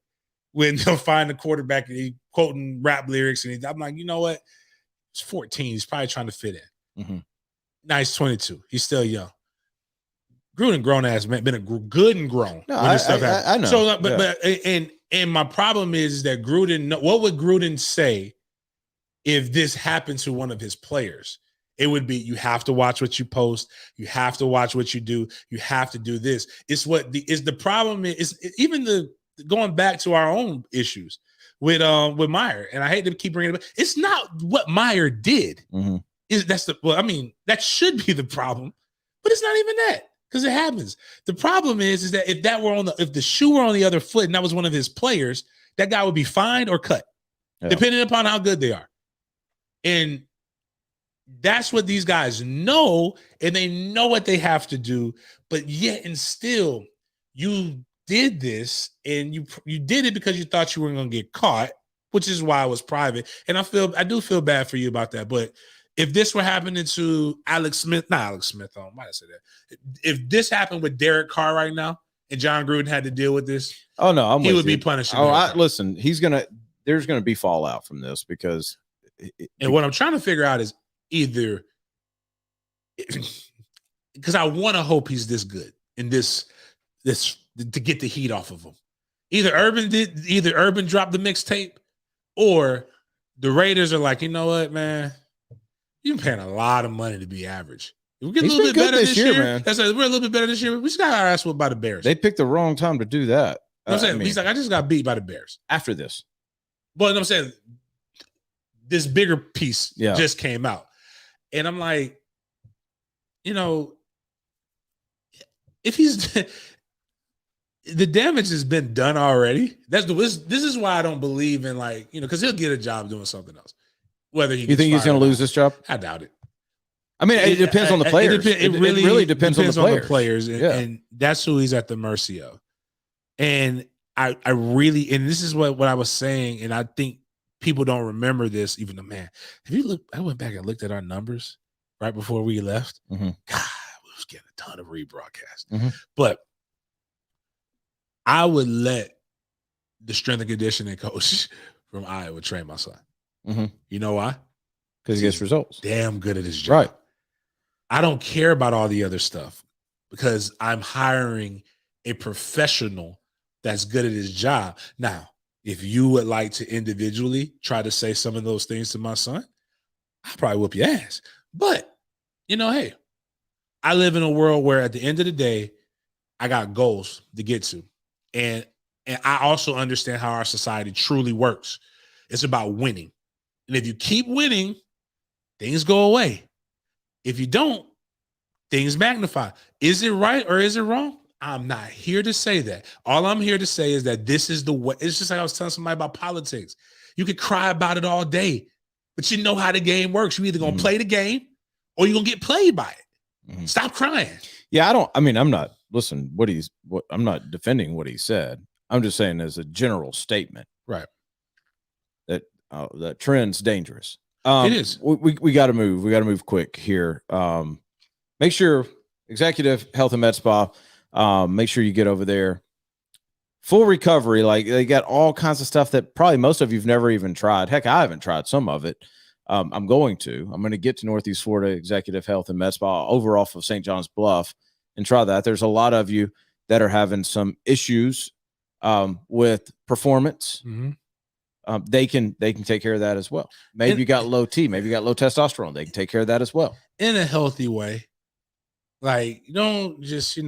when they'll find the quarterback and he's quoting rap lyrics, and I'm like, you know what? He's 14. He's probably trying to fit in. Mm-hmm. Now he's 22. He's still young. Gruden, grown ass man, been good and grown. No, I know. So, but my problem is that Gruden. What would Gruden say if this happened to one of his players? It would be, you have to watch what you post. You have to watch what you do. You have to do this. It's what the problem is. Even going back to our own issues with Meyer, and I hate to keep bringing it up. It's not what Meyer did. Mm-hmm. That should be the problem, but it's not even that. Because it happens. The problem is that if the shoe were on the other foot and that was one of his players, that guy would be fined or cut, depending upon how good they are. And that's what these guys know, and they know what they have to do. But yet and still, you did this, and you did it because you thought you weren't going to get caught, which is why it was private. And I do feel bad for you about that, but. If this were happening to why did I say that? If this happened with Derek Carr right now, and Jon Gruden had to deal with this, he would be punished. Listen, there's gonna be fallout from this because. What I'm trying to figure out is either because I want to hope he's this good in this to get the heat off of him. Either Urban dropped the mixtape, or the Raiders are like, you know what, man. You're paying a lot of money to be average. We get a little bit better this year, man. We're a little bit better this year. We just got our ass whupped by the Bears. They picked the wrong time to do that. I'm saying, he's like, I just got beat by the Bears after this. But I'm saying this bigger piece just came out, and I'm like, if he's the damage has been done already. This is why I don't believe in because he'll get a job doing something else. Whether you think he's going to lose this job? I doubt it. I mean, it depends on the players. It really depends on the players, yeah. and that's who he's at the mercy of. And I really, and this is what I was saying, and I think people don't remember this. Even the man, if you look, I went back and looked at our numbers right before we left. Mm-hmm. God, we was getting a ton of rebroadcasts, but I would let the strength and conditioning coach from Iowa train my son. You know why? Because he gets results. Damn good at his job. Right. I don't care about all the other stuff because I'm hiring a professional that's good at his job. Now, if you would like to individually try to say some of those things to my son, I'll probably whoop your ass. But, hey, I live in a world where at the end of the day, I got goals to get to. And I also understand how our society truly works. It's about winning. And if you keep winning, things go away. If you don't, things magnify. Is it right or is it wrong? I'm not here to say that. All I'm here to say is that this is the way. It's just like I was telling somebody about politics. You could cry about it all day, but you know how the game works. You're either going to play the game or you're going to get played by it. Stop crying. Yeah, I'm not I'm not defending what he said. I'm just saying as a general statement. Right. That trend's dangerous. It is. We got to move. We got to move quick here. Make sure Executive Health and Med Spa. Make sure you get over there. Full recovery. Like they got all kinds of stuff that probably most of you've never even tried. Heck, I haven't tried some of it. I'm going to get to Northeast Florida Executive Health and Med Spa over off of St. John's Bluff and try that. There's a lot of you that are having some issues with performance. They can take care of that as well. Maybe you got low T, maybe you got low testosterone. They can take care of that as well in a healthy way. Like you don't just it's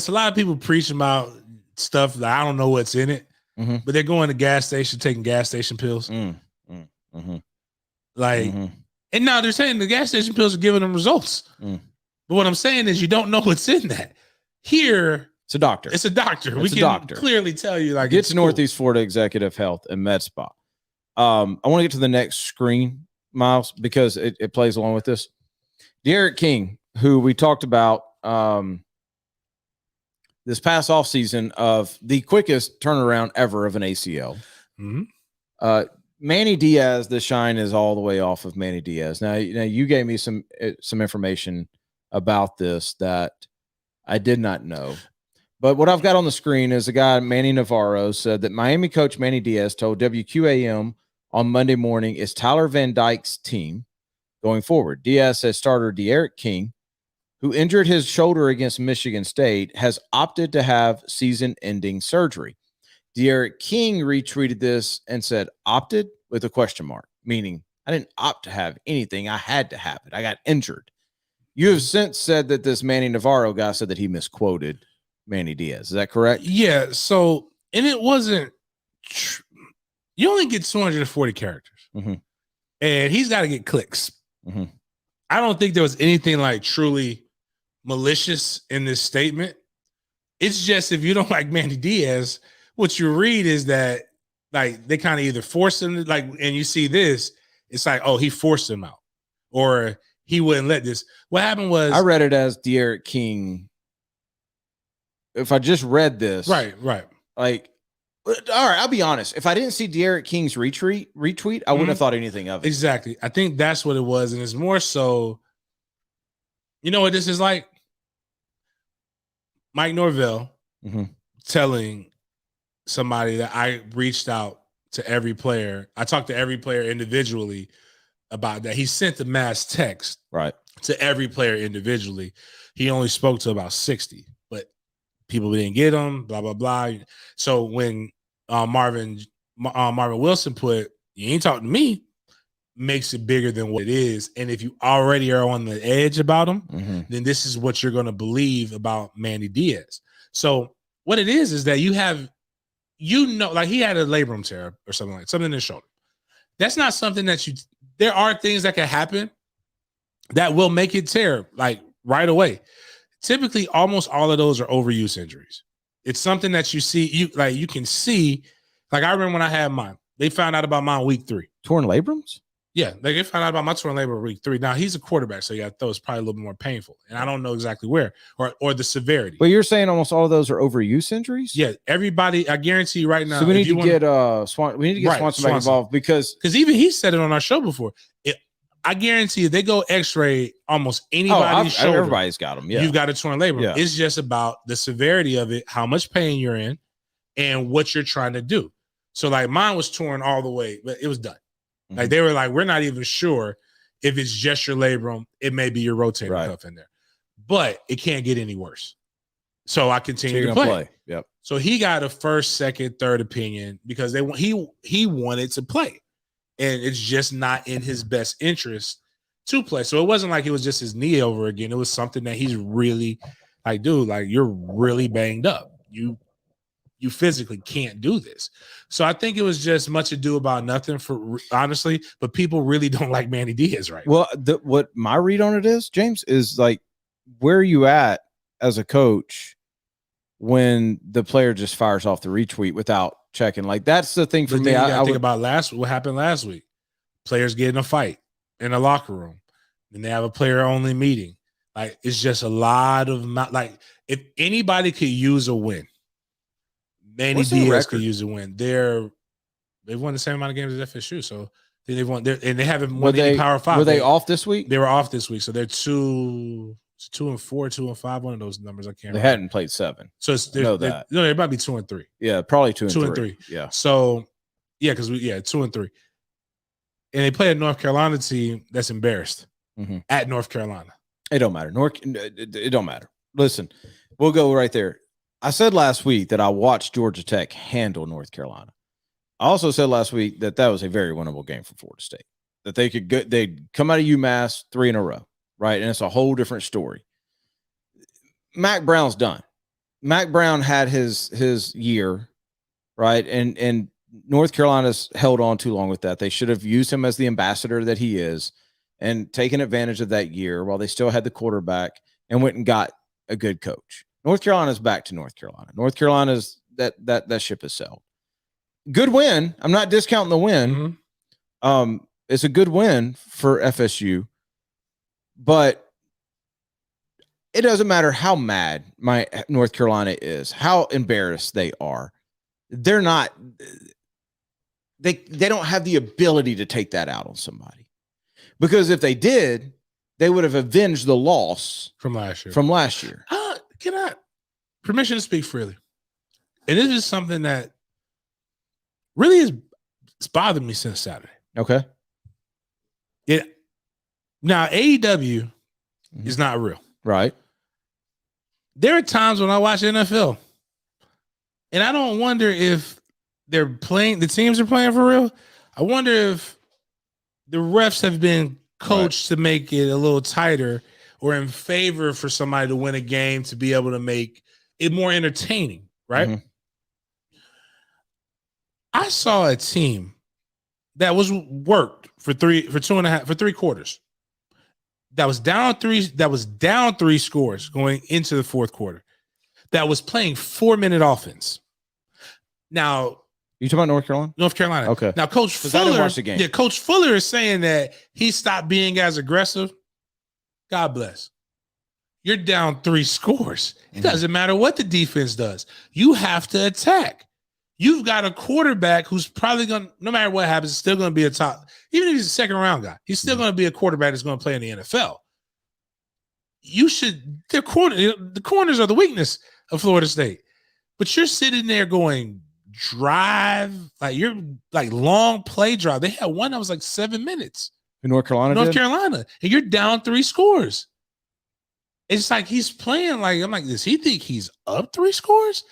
a lot of people preaching about stuff that I don't know what's in it, but they're going to gas station taking gas station pills. And now they're saying the gas station pills are giving them results. But what I'm saying is you don't know what's in that. Here. It's a doctor. We can clearly tell you. Like, get to Northeast Florida Executive Health and Med Spa. I want to get to the next screen, Miles, because it plays along with this. D'Eriq King, who we talked about this past offseason of the quickest turnaround ever of an ACL. Manny Diaz, the shine is all the way off of Manny Diaz. Now you gave me some information about this that I did not know. But what I've got on the screen is a guy, Manny Navarro, said that Miami coach Manny Diaz told WQAM on Monday morning it's Tyler Van Dyke's team going forward. Diaz says starter D'Eriq King, who injured his shoulder against Michigan State, has opted to have season-ending surgery. D'Eriq King retweeted this and said, opted with a question mark, meaning I didn't opt to have anything. I had to have it. I got injured. You have since said that this Manny Navarro guy said that he misquoted Manny Diaz. Is that correct? Yeah. So, and it wasn't, you only get 240 characters and he's got to get clicks. I don't think there was anything like truly malicious in this statement. It's just, if you don't like Manny Diaz, what you read is that like they kind of either forced him to, and you see this, it's like, oh, he forced him out or he wouldn't let this. What happened was, I read it as D'Eriq King. If I just read this, right. Like, all right, I'll be honest. If I didn't see D'Eriq King's retweet, I wouldn't have thought anything of it. Exactly. I think that's what it was. And it's more so, you know what this is like? Mike Norvell telling somebody that I reached out to every player. I talked to every player individually about that. He sent the mass text to every player individually. He only spoke to about 60. People didn't get them, blah, blah, blah. So when Marvin Wilson put, you ain't talking to me, makes it bigger than what it is. And if you already are on the edge about him, then this is what you're going to believe about Manny Diaz. So what it is that you have, like he had a labrum tear or something in his shoulder. That's not something that there are things that can happen that will make it tear like right away. typically almost all of those are overuse injuries. It's something that you see, you can see. Like I remember when I had mine, they found out about mine week 3. Torn labrums? Yeah, they found out about my torn labrum week 3. Now he's a quarterback, so yeah, it's probably a little bit more painful, and I don't know exactly where or the severity. But you're saying almost all of those are overuse injuries? Yeah, everybody. I guarantee you right now. So we need to get Swanson back involved because even he said it on our show before. I guarantee you, they go X-ray almost anybody's shoulder. Everybody's got them. Yeah, you've got a torn labrum. Yeah. It's just about the severity of it, how much pain you're in, and what you're trying to do. So like mine was torn all the way, but it was done. Mm-hmm. Like they were like, we're not even sure if it's just your labrum. It may be your rotator cuff in there, but it can't get any worse. So I continued to play. Yep. So he got a first, second, third opinion because he wanted to play, and it's just not in his best interest to play. So it wasn't like it was just his knee over again. It was something that he's really like, dude, like you're really banged up. You physically can't do this. So I think it was just much ado about nothing for honestly, but people really don't like Manny Diaz right now. Well, what my read on it is, James, is like, where are you at as a coach when the player just fires off the retweet without checking? Like that's the thing for me. I think about what happened last week. Players get in a fight in a locker room, and they have a player only meeting. Like it's just a lot of like if anybody could use a win, Manny Diaz could use a win. They've won the same amount of games as FSU, so they've won. And they haven't won any Power 5. Were they off this week? They were off this week, so they're 2-4, 2-5. One of those numbers I can't remember. They hadn't played 7. So they might be 2-3. Yeah, probably 2 and 3. Yeah. So yeah, because 2 and 3, and they play a North Carolina team that's embarrassed at North Carolina. It don't matter. It don't matter. Listen, we'll go right there. I said last week that I watched Georgia Tech handle North Carolina. I also said last week that was a very winnable game for Florida State. That they'd come out of UMass 3 in a row, right? And it's a whole different story. Mac Brown's done. Mac Brown had his year, right? And North Carolina's held on too long with that. They should have used him as the ambassador that he is and taken advantage of that year while they still had the quarterback and went and got a good coach. North Carolina's back to North Carolina. North Carolina's that ship has sailed. Good win. I'm not discounting the win. It's a good win for FSU, but it doesn't matter how mad my North Carolina is, how embarrassed they are. They're not. They don't have the ability to take that out on somebody, because if they did, they would have avenged the loss from last year. Can I permission to speak freely? And this is something that really has bothered me since Saturday. Okay. Now AEW is not real. Right. There are times when I watch NFL and I don't wonder if the teams are playing for real. I wonder if the refs have been coached to make it a little tighter or in favor for somebody to win a game to be able to make it more entertaining, right? I saw a team that was worked for 3 quarters. That was down 3 scores going into the fourth quarter. That was playing 4-minute offense. Now, you talking about North Carolina? North Carolina. Okay. Now, Coach Fuller. I didn't watch the game. Yeah, Coach Fuller is saying that he stopped being as aggressive. God bless. You're down 3 scores. It doesn't matter what the defense does. You have to attack. You've got a quarterback who's probably going to, no matter what happens, still going to be a top, even if he's a second round guy, he's still going to be a quarterback that's going to play in the NFL. The corners are the weakness of Florida State. But you're sitting there going drive, like you're like long play drive. They had one that was like 7 minutes. In North Carolina. And you're down 3 scores. It's like he's playing like, I'm like, does he think he's up 3 scores?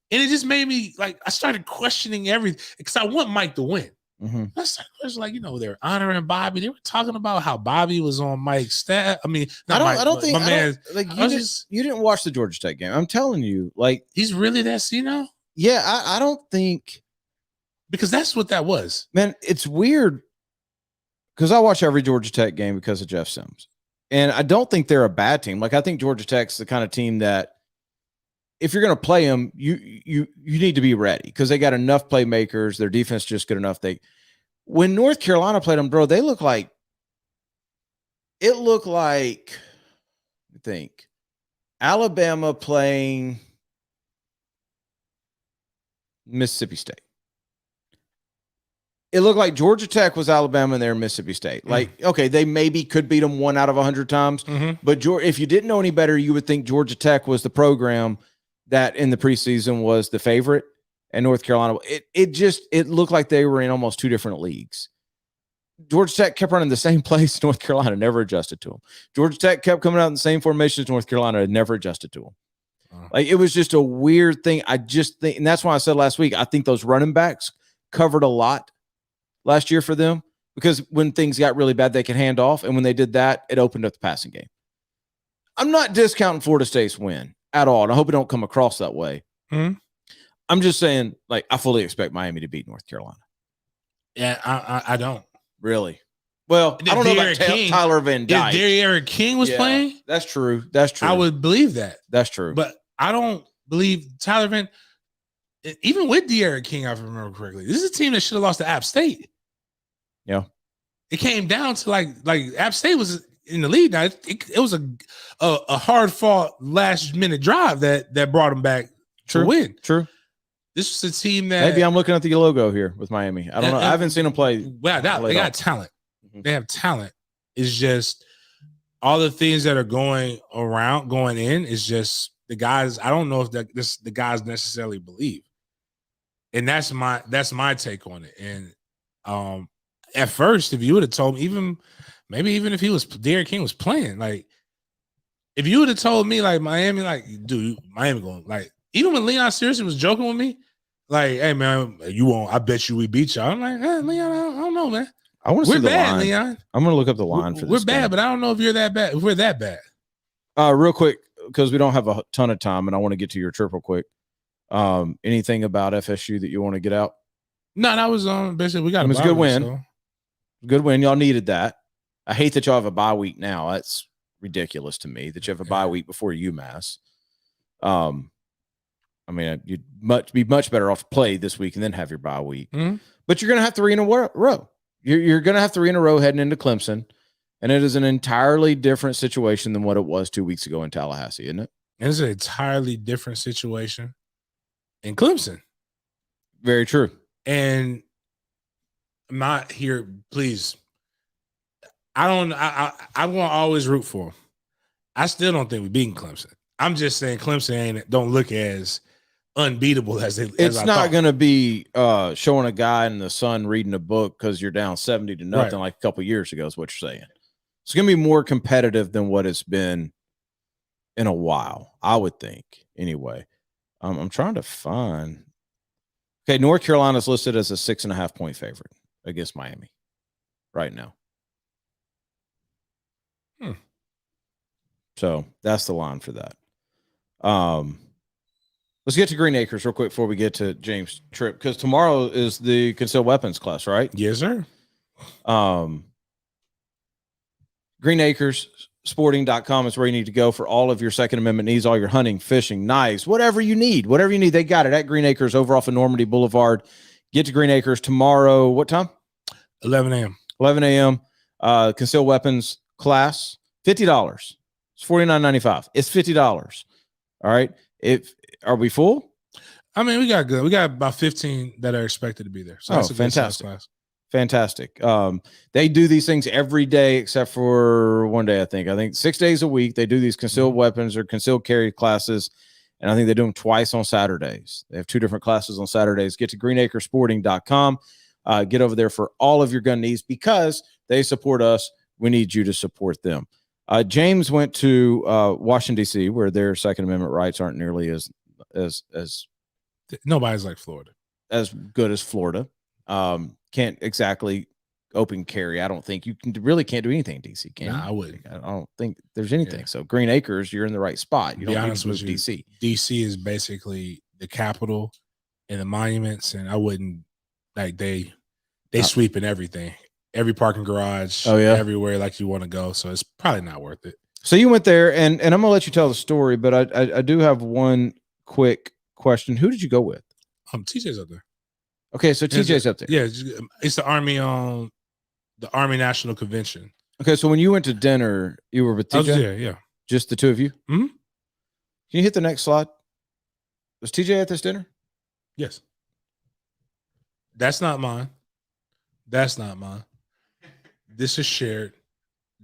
And it just made me like, I started questioning everything because I want Mike to win. I started questioning, like, they're honoring Bobby. They were talking about how Bobby was on Mike's staff. I mean, I don't think you didn't watch the Georgia Tech game. I'm telling you, like, he's really that senile. Yeah, I don't think, because that's what that was. Man, it's weird because I watch every Georgia Tech game because of Jeff Sims. And I don't think they're a bad team. Like, I think Georgia Tech's the kind of team that if you're going to play them, you need to be ready because they got enough playmakers. Their defense is just good enough. When North Carolina played them, bro, it looked like, I think, Alabama playing Mississippi State. It looked like Georgia Tech was Alabama and they're Mississippi State. Like, okay, they maybe could beat them 1 out of 100 times. But if you didn't know any better, you would think Georgia Tech was the program that in the preseason was the favorite, and North Carolina. It looked like they were in almost 2 different leagues. Georgia Tech kept running the same place. North Carolina never adjusted to them. Georgia Tech kept coming out in the same formations. North Carolina had never adjusted to them. Like, it was just a weird thing. I just think, and that's why I said last week, I think those running backs covered a lot last year for them because when things got really bad, they could hand off. And when they did that, it opened up the passing game. I'm not discounting Florida State's win at all. And I hope it don't come across that way. I'm just saying, like, I fully expect Miami to beat North Carolina. Yeah, I don't. Really? Well, I don't know about Tyler Van Dyke. If Derrick King was playing? That's true. I would believe that. That's true. But I don't believe Tyler Van, even with Derrick King, if I remember correctly, this is a team that should have lost to App State. Yeah. It came down to like App State was in the lead. Now it was a hard fought last minute drive that brought them back to win. True. This was a team that maybe I'm looking at the logo here with Miami. I don't know. I haven't seen them play. Well, they got talent. They have talent. It's just all the things that are going in is just the guys. I don't know if the guys necessarily believe, and that's my take on it. And at first, if you would have told me, even if Derrick King was playing, like if you would have told me like Miami, like dude, Miami going like even when Leon Searson was joking with me, like, hey man, you won't. I bet you we beat y'all. I'm like, Leon, I don't know, man. I want to see the line. Leon. I'm going to look up the line for this. We're bad, but I don't know if you're that bad. If we're that bad. Real quick, because we don't have a ton of time, and I want to get to your trip real quick. Anything about FSU that you want to get out? No, that was basically we got it was a good win. So. Good win. Y'all needed that. I hate that y'all have a bye week now. That's ridiculous to me that you have a bye week before UMass. I mean, you'd be much better off to play this week and then have your bye week. But you're going to have 3 in a row. You're going to have 3 in a row heading into Clemson, and it is an entirely different situation than what it was 2 weeks ago in Tallahassee, isn't it? It's an entirely different situation in Clemson. Very true. And I'm not here, please. I want to always root for them. I still don't think we're beating Clemson. I'm just saying Clemson don't look as unbeatable as they. It's not going to be showing a guy in the sun reading a book because you're down 70-0 like a couple years ago is what you're saying. It's going to be more competitive than what it's been in a while, I would think. Anyway, I'm trying to find. Okay, North Carolina is listed as a 6.5 point favorite against Miami right now. So that's the line for that. Let's get to Green Acres real quick before we get to James' trip, because tomorrow is the concealed weapons class, right? Yes, sir. Green Acres sporting.com is where you need to go for all of your Second Amendment needs, all your hunting, fishing, knives, whatever you need. They got it at Green Acres over off of Normandy Boulevard. Get to Green Acres tomorrow. What time? 11 a.m. 11 a.m. Concealed weapons class, $50. It's $49.95. It's $50. All right. Are we full? I mean, we got about 15 that are expected to be there. So that's a fantastic class. Fantastic. They do these things every day except for one day, I think 6 days a week. They do these concealed weapons or concealed carry classes, and I think they do them twice on Saturdays. They have 2 different classes on Saturdays. Get to greenacresporting.com. Get over there for all of your gun needs because they support us. We need you to support them. James went to Washington, D.C., where their Second Amendment rights aren't nearly as nobody's like Florida, as good as Florida. Can't exactly open carry. I don't think you really can't do anything in DC. Can I wouldn't. I don't think there's anything. So Green Acres, you're in the right spot. You don't need to move DC. DC is basically the capital and the monuments, and I wouldn't like they sweeping everything. every parking garage, everywhere like you want to go. So it's probably not worth it. So you went there, and I'm gonna let you tell the story, but I do have one quick question. Who did you go with? TJ's up there. Okay, so TJ's up there. Yeah, it's the Army National Convention. Okay, so when you went to dinner, you were with TJ? Yeah. Just the two of you? Mm-hmm. Can you hit the next slide? Was TJ at this dinner? Yes. That's not mine. That's not mine. This is shared.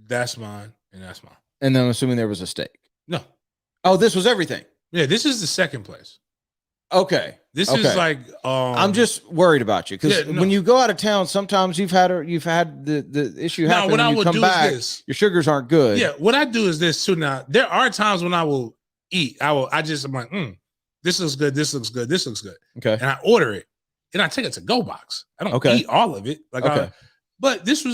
That's mine, and that's mine. And then I'm assuming there was a steak. No. Oh, this was everything. Yeah, this is the second place. Okay. This is like I'm just worried about you because when you go out of town, sometimes you've had the issue happen. What I you would come do back, is this. Your sugars aren't good. Yeah, what I do is this too. Now there are times when I will eat. I'm like, this looks good. This looks good. This looks good. Okay. And I order it, and I take it to go box. I don't eat all of it. But this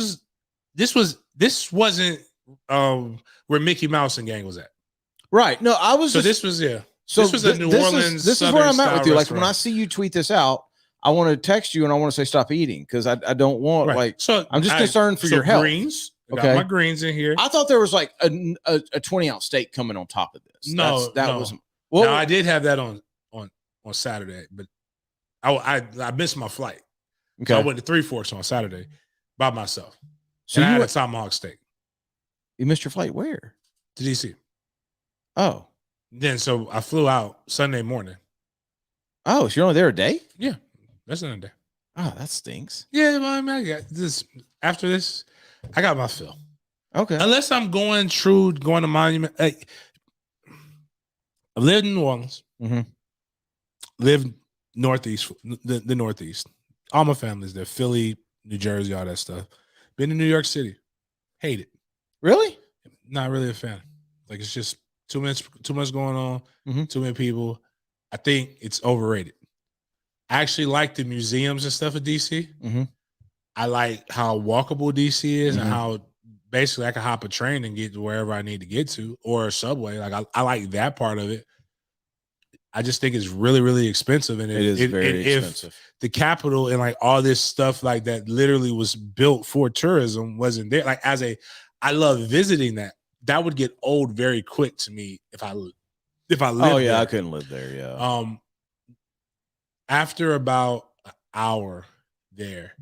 wasn't where Mickey Mouse and gang was at. Right. No, I was. So this was So this was a New Orleans. This is where I'm at with you. Restaurant. Like when I see you tweet this out, I want to text you and I want to say stop eating because I don't want So I'm just concerned for your health. Greens. Got my greens in here. I thought there was like a 20-ounce steak coming on top of this. No, wasn't. Well, I did have that on Saturday, but I missed my flight. Okay, so I went to Three Forks on Saturday by myself. So I had a tomahawk steak. You missed your flight where? To DC. Oh. Then so I flew out Sunday morning. Oh, so you're only there a day? Yeah, that's not a day. Oh, that stinks. Yeah, well, I got this. After this, I got my fill. Okay. Unless I'm going to Monument. Hey, I lived in New Orleans. Mm-hmm. Lived Northeast, the Northeast. All my family's there. Philly, New Jersey, all that stuff. Been to New York City. Hate it. Really? Not really a fan. Like it's just too much going on. Mm-hmm. Too many people. I think it's overrated. I actually like the museums and stuff at DC. Mm-hmm. I like how walkable DC is mm-hmm. and how basically I can hop a train and get to wherever I need to get to, or a subway. Like I like that part of it. I just think it's really, really expensive. And it is very expensive. If the capital and like all this stuff like that literally was built for tourism wasn't there. Like I love visiting that. That would get old very quick to me if I lived there. I couldn't live there. Yeah. After about an hour there,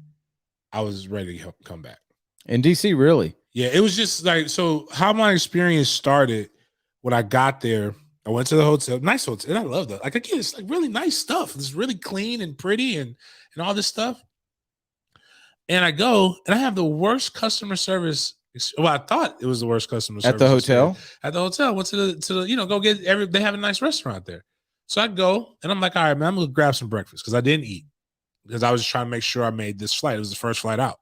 I was ready to come back. In DC, really? Yeah, it was just like, so how my experience started when I got there, I went to the hotel, nice hotel, and I love that. Like, again, it's like really nice stuff. It's really clean and pretty and all this stuff. And I go, and I have the worst customer service. Well, I thought it was the worst customer service. At the hotel? At the hotel. Went to the go get they have a nice restaurant there. So I go, and I'm like, all right, man, I'm going to grab some breakfast because I didn't eat because I was just trying to make sure I made this flight. It was the first flight out.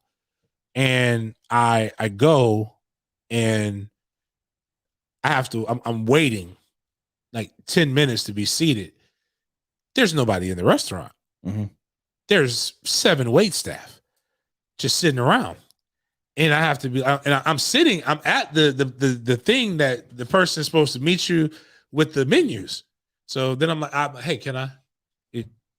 And I go, and I'm waiting like 10 minutes to be seated. There's nobody in the restaurant. Mm-hmm. There's 7 wait staff just sitting around. And I have to be, and I'm sitting, I'm at the thing that the person is supposed to meet you with the menus. So then I'm like, hey,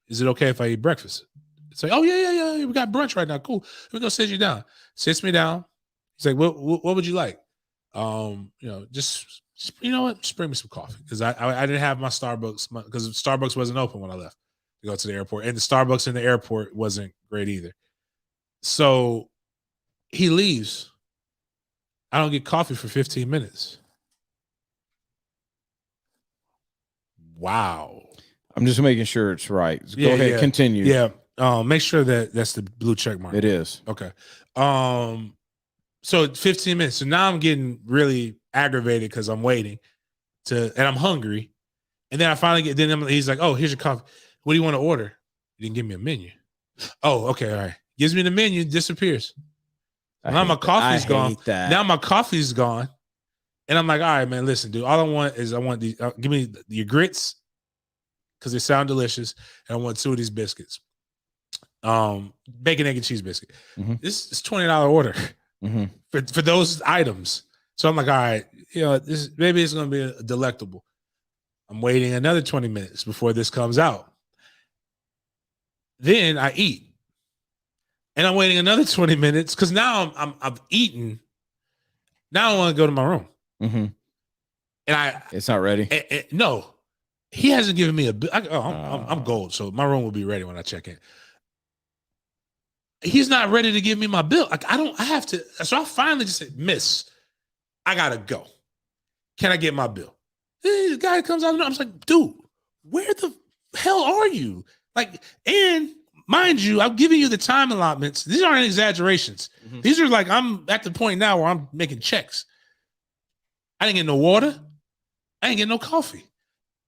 is it okay if I eat breakfast? It's like, oh, yeah. We got brunch right now. Cool. We're going to sit you down. Sits me down. He's like, what would you like? Just you know what? Just bring me some coffee. Because I didn't have my Starbucks, because Starbucks wasn't open when I left to go to the airport. And the Starbucks in the airport wasn't great either. So he leaves. I don't get coffee for 15 minutes. Wow. I'm just making sure it's right. Go ahead, continue. Yeah. Make sure that's the blue check mark. It is. Okay. So 15 minutes. So now I'm getting really aggravated because I'm waiting and I'm hungry. And then I finally he's like, oh, here's your coffee. What do you want to order? He didn't give me a menu. Oh, okay. All right. Gives me the menu, disappears. Now my coffee's gone. Now my coffee's gone. And I'm like, all right, man, listen, dude. All I want these, give me your grits because they sound delicious. And I want 2 of these biscuits. Bacon, egg, and cheese biscuit. Mm-hmm. This is $20 order mm-hmm. for those items. So I'm like, all right, maybe it's going to be delectable. I'm waiting another 20 minutes before this comes out. Then I eat. And I'm waiting another 20 minutes because now I've eaten. Now I want to go to my room. Mm-hmm. And it's not ready. No, he hasn't given me a bill. I'm gold, so my room will be ready when I check in. He's not ready to give me my bill. Like I have to. So I finally just said, Miss, I gotta go. Can I get my bill? The guy comes out. I was like, dude, where the hell are you? Like, and mind you, I'm giving you the time allotments. These aren't exaggerations. Mm-hmm. These are like, I'm at the point now where I'm making checks. I didn't get no water. I didn't get no coffee.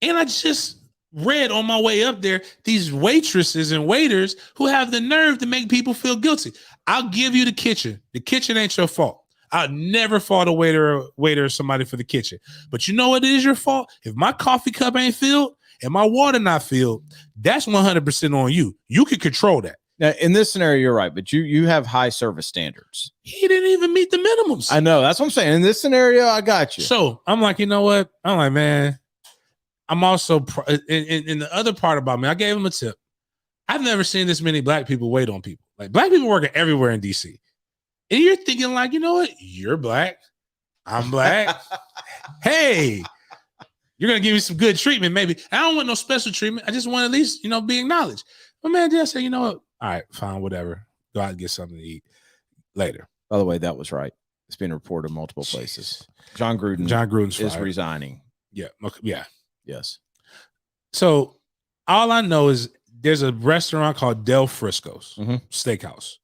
And I just read on my way up there, these waitresses and waiters who have the nerve to make people feel guilty. I'll give you the kitchen. The kitchen ain't your fault. I'll never fault a waiter or somebody for the kitchen. But you know what is your fault? If my coffee cup ain't filled and my water not filled, that's 100% on you. You can control that. Now, in this scenario, you're right, but you have high service standards. He didn't even meet the minimums. I know. That's what I'm saying. In this scenario, I got you. So I'm like, you know what? I'm like, man, I'm also in the other part about me, I gave him a tip. I've never seen this many black people wait on people. Like black people working everywhere in DC. And you're thinking like, you know what? You're black. I'm black. Hey, you're going to give me some good treatment. Maybe I don't want no special treatment. I just want at least, be acknowledged. But man, then I say, you know what? All right, fine, whatever. Go out and get something to eat later. By the way, that was right. It's been reported multiple places. Jon Gruden is resigning. Yeah. Yeah. Yes. So all I know is there's a restaurant called Del Frisco's Steakhouse.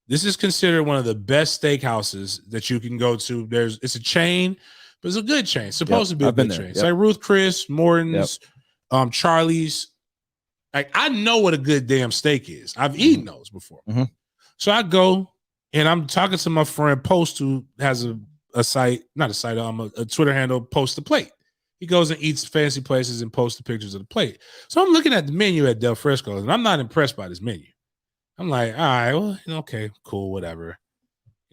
This is considered one of the best steakhouses that you can go to. It's a chain, but it's a good chain. It's supposed to be a good chain. It's like Ruth Chris, Morton's, Charlie's. Like I know what a good damn steak is. I've eaten those before. Mm-hmm. So I go and I'm talking to my friend Post, who has a site, not a site, a Twitter handle, Post the Plate. He goes and eats fancy places and posts the pictures of the plate. So I'm looking at the menu at Del Frisco's and I'm not impressed by this menu. I'm like, all right, well, okay, cool, whatever.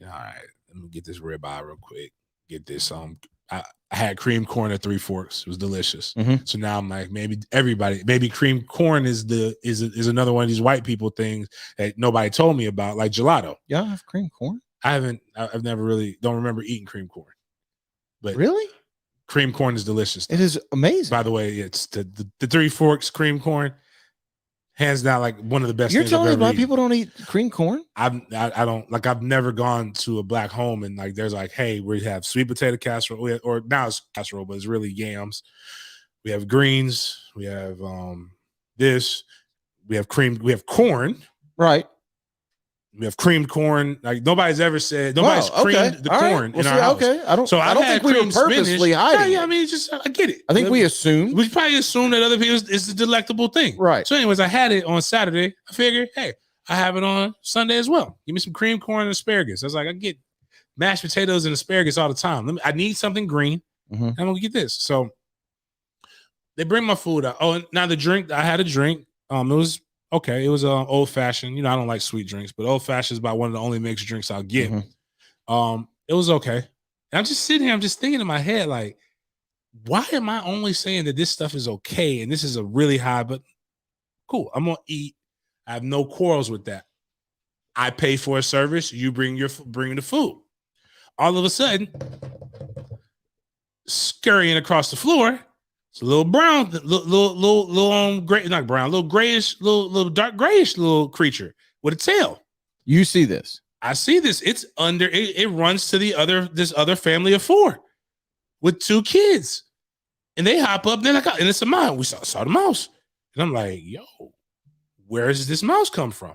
All right, let me get this ribeye real quick. Get this. I had cream corn at 3 Forks. It was delicious. Mm-hmm. So now I'm like, maybe cream corn is another one of these white people things that nobody told me about, like gelato. Y'all have cream corn? I've never really don't remember eating cream corn. But really? Cream corn is delicious. It is amazing. By the way, it's the 3 Forks cream corn. Hands down, like one of the best. You're telling me black people don't eat cream corn? I don't like. I've never gone to a black home and like there's like, hey, we have sweet potato casserole, or now it's casserole, but it's really yams. We have greens. We have this. We have corn. Right. We have creamed corn. Like nobody's ever said nobody's creamed the corn in our house. Okay, I don't think we were purposely hiding. Yeah, I mean, it's just I get it. I think we assumed. We probably assumed that other people is a delectable thing, right? So, anyways, I had it on Saturday. I figured, hey, I have it on Sunday as well. Give me some creamed corn and asparagus. I was like, I get mashed potatoes and asparagus all the time. I need something green. Mm-hmm. And I'm gonna get this. So they bring my food out. Oh, and now the drink. I had a drink. It was. Okay, it was old fashioned. I don't like sweet drinks, but old fashioned is about one of the only mixed drinks I'll get. Mm-hmm. It was okay. And I'm just sitting here, I'm just thinking in my head, like, why am I only saying that this stuff is okay and this is a really high, but cool, I'm gonna eat. I have no quarrels with that. I pay for a service, you bring the food. All of a sudden, scurrying across the floor. It's a little brown, little gray, not brown, little grayish, little dark grayish little creature with a tail. You see this? I see this. It's under it runs to this other family of 4 with 2 kids. And they hop up, and it's a mouse. We saw the mouse. And I'm like, yo, where does this mouse come from?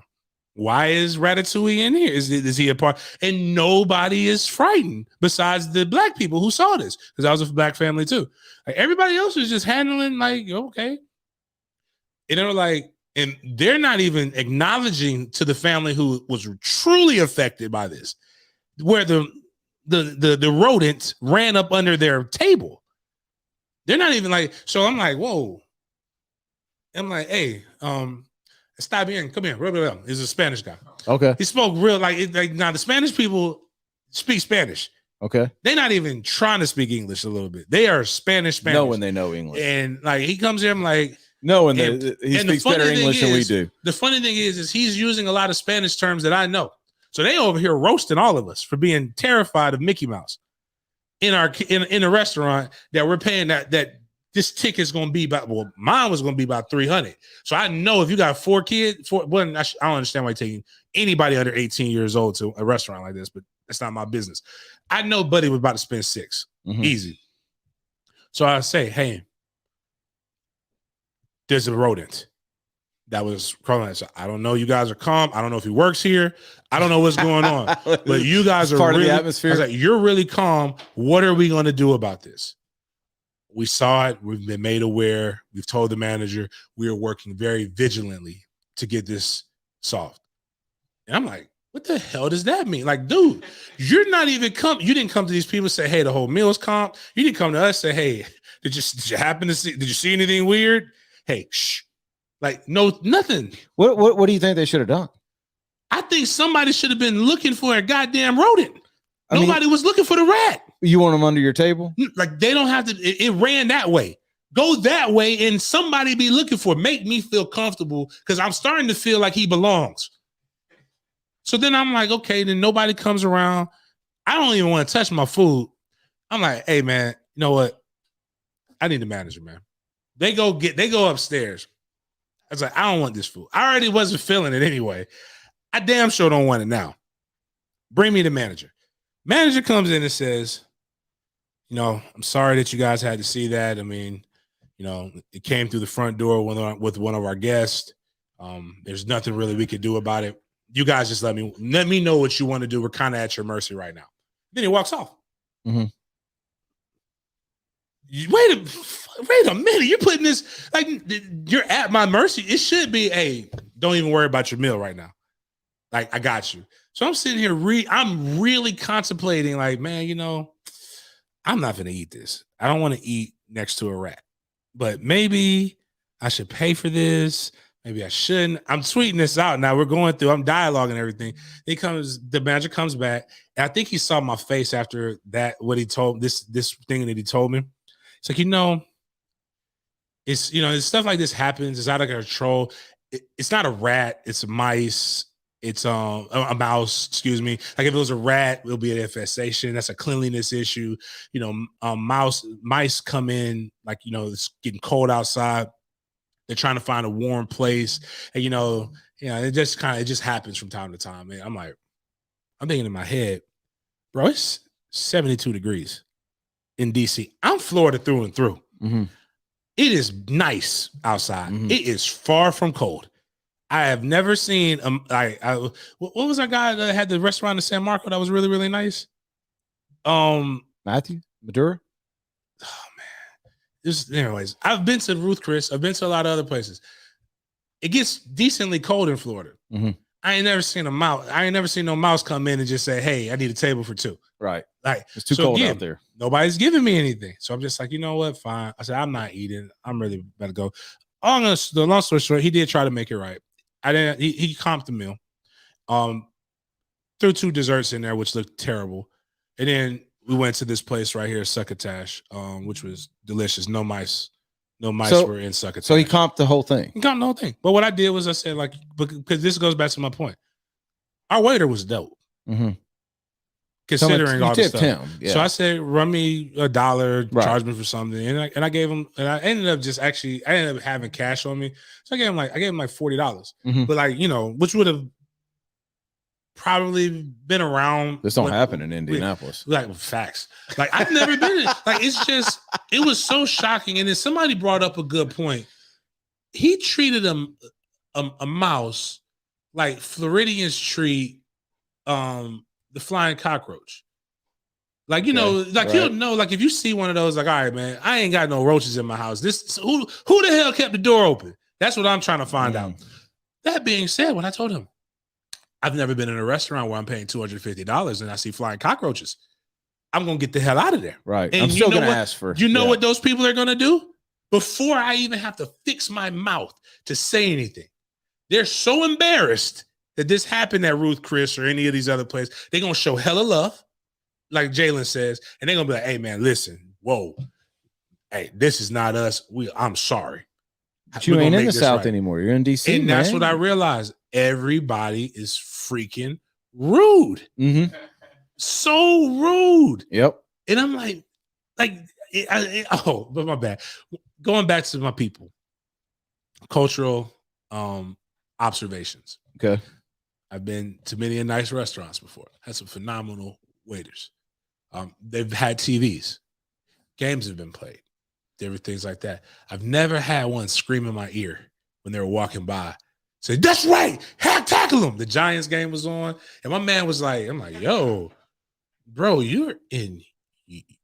Why is Ratatouille in here? Is he a part? And nobody is frightened besides the black people who saw this, because I was a black family too. Like everybody else was just handling like, okay. And they were like, and they're not even acknowledging to the family who was truly affected by this, where the rodent ran up under their table. They're not even like, so I'm like, whoa. I'm like, hey, stop in, come here. He's a Spanish guy. Okay. He spoke real now the Spanish people speak Spanish. Okay. They're not even trying to speak English a little bit. They are Spanish. No, when they know English. And like he comes here, I'm like, No, and he speaks better English than we do. The funny thing is he's using a lot of Spanish terms that I know. So they over here roasting all of us for being terrified of Mickey Mouse in a restaurant that we're paying that this ticket is going to be about, well, mine was going to be about $300. So I know if you got 4 kids, I don't understand why you're taking anybody under 18 years old to a restaurant like this, but that's not my business. I know Buddy was about to spend $6. Easy. So I say, hey, there's a rodent that was crawling. So I don't know. You guys are calm. I don't know if he works here. I don't know what's going on. But you guys are part really, of the atmosphere. I was like, you're really calm. What are we going to do about this? We saw it. We've been made aware. We've told the manager. We are working very vigilantly to get this solved. And I'm like, what the hell does that mean? Like, dude, you're not even you didn't come to these people and say, hey, the whole meal is comp. You didn't come to us and say, hey, did you happen to see, did you see anything weird? Hey, shh. Like, no, nothing. What do you think they should have done? I think somebody should have been looking for a goddamn rodent. Nobody was looking for the rat. You want them under your table? Like, they don't have to. It ran that way. Go that way and somebody be looking for it. Make me feel comfortable because I'm starting to feel like he belongs. So then I'm like, okay, then nobody comes around. I don't even want to touch my food. I'm like, hey, man, you know what? I need the manager, man. They go upstairs. I was like, I don't want this food. I already wasn't feeling it anyway. I damn sure don't want it now. Bring me the manager. Manager comes in and says, you know, I'm sorry that you guys had to see that. I mean, you know, it came through the front door with one of our guests. There's nothing really we could do about it. You guys just let me know what you want to do. We're kind of at your mercy right now. Then he walks off. Mm-hmm. Wait a minute. You're putting this, like, you're at my mercy. It should be, hey, don't even worry about your meal right now. Like, I got you. So I'm sitting here, I'm really contemplating, like, man, you know, I'm not going to eat this. I don't want to eat next to a rat. But maybe I should pay for this. Maybe I shouldn't. I'm tweeting this out now. We're going through, I'm dialoguing everything. The manager comes back, and I think he saw my face after that, what he told, this thing that he told me. It's like, you know, it's stuff like this happens. It's out of control. It's not a rat. It's a mice. It's a mouse, excuse me. Like, if it was a rat, it'll be an infestation. That's a cleanliness issue. You know, mice come in, like, you know, it's getting cold outside. They're trying to find a warm place. And, you know, it just happens from time to time. And I'm thinking in my head, bro, it's 72 degrees in DC. I'm Florida through and through. Mm-hmm. It is nice outside. Mm-hmm. It is far from cold. I have never seen what was that guy that had the restaurant in San Marco that was really, really nice? Matthew Madura. Oh man. Anyways, I've been to Ruth Chris. I've been to a lot of other places. It gets decently cold in Florida. Mm-hmm. I ain't never seen a mouse. I ain't never seen no mouse come in and just say, hey, I need a table for 2. Right. Like, it's too cold out there. Nobody's giving me anything. So I'm just like, you know what? Fine. I said, I'm not eating. I'm really about to go. The long story short, he did try to make it right. He comped the meal. Threw 2 desserts in there, which looked terrible. And then we went to this place right here, Succotash, which was delicious. No mice were in Succotash. So he comped the whole thing. He comped the whole thing. But what I did was I said, like, because this goes back to my point. Our waiter was dope. Mm-hmm. Considering all the stuff. Him, yeah. So I said, run me $1, right. Charge me for something. And I gave him, and I ended up having cash on me. So I gave him like $40. Mm-hmm. But, like, you know, which would have probably been around. This don't happen in Indianapolis. Like, facts. Like, I've never been in, like, it's just, it was so shocking. And then somebody brought up a good point. He treated a mouse like Floridians treat the flying cockroach. Like, you know, like, right. You'll know, like, if you see one of those, like, all right, man, I ain't got no roaches in my house. Who the hell kept the door open? That's what I'm trying to find out. That being said, when I told him, I've never been in a restaurant where I'm paying $250 and I see flying cockroaches, I'm going to get the hell out of there. Right. And I'm still going to ask for. You know what those people are going to do? Before I even have to fix my mouth to say anything, they're so embarrassed that this happened at Ruth Chris or any of these other places. They're going to show hella love, like Jalen says, and they're going to be like, hey, man, listen, whoa. Hey, this is not us. I'm sorry. But you ain't in the South anymore. You're in DC, and that's what I realized. Everybody is freaking rude. Mm-hmm. So rude. Yep. And I'm like, but my bad. Going back to my people, cultural observations. Okay. I've been to many nice restaurants before. Had some phenomenal waiters. They've had TVs. Games have been played. Different things like that. I've never had one scream in my ear when they were walking by. Say, that's right. Tackle them. The Giants game was on. And my man was like, I'm like, yo, bro, you're in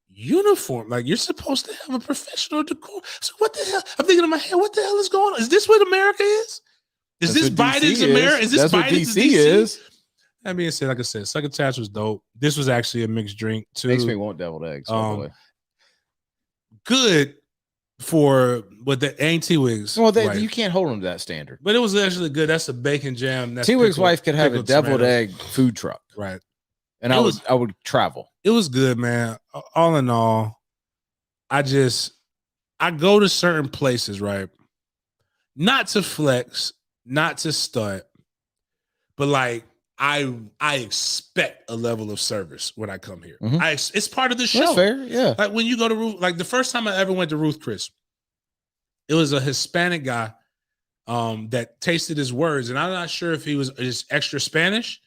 uniform. Like, you're supposed to have a professional decor. So what the hell? I'm thinking in my head, what the hell is going on? Is this what America is? Is this Biden's America? Is this Biden's DC is? That being said, like I said, Succotash was dope. This was actually a mixed drink too. Makes me want deviled eggs. Good for what the ain't T-Wig's. Well, you can't hold them to that standard. But it was actually good. That's a bacon jam. T-Wig's wife could have a deviled egg food truck. Right. And I would travel. It was good, man. All in all, I go to certain places, right? Not to flex, not to stunt, but like I expect a level of service when I come here. Mm-hmm. It's part of the show. That's fair, yeah. Like when you go to Ruth, like the first time I ever went to Ruth Chris, it was a Hispanic guy that tasted his words, and I'm not sure if he was just extra Spanish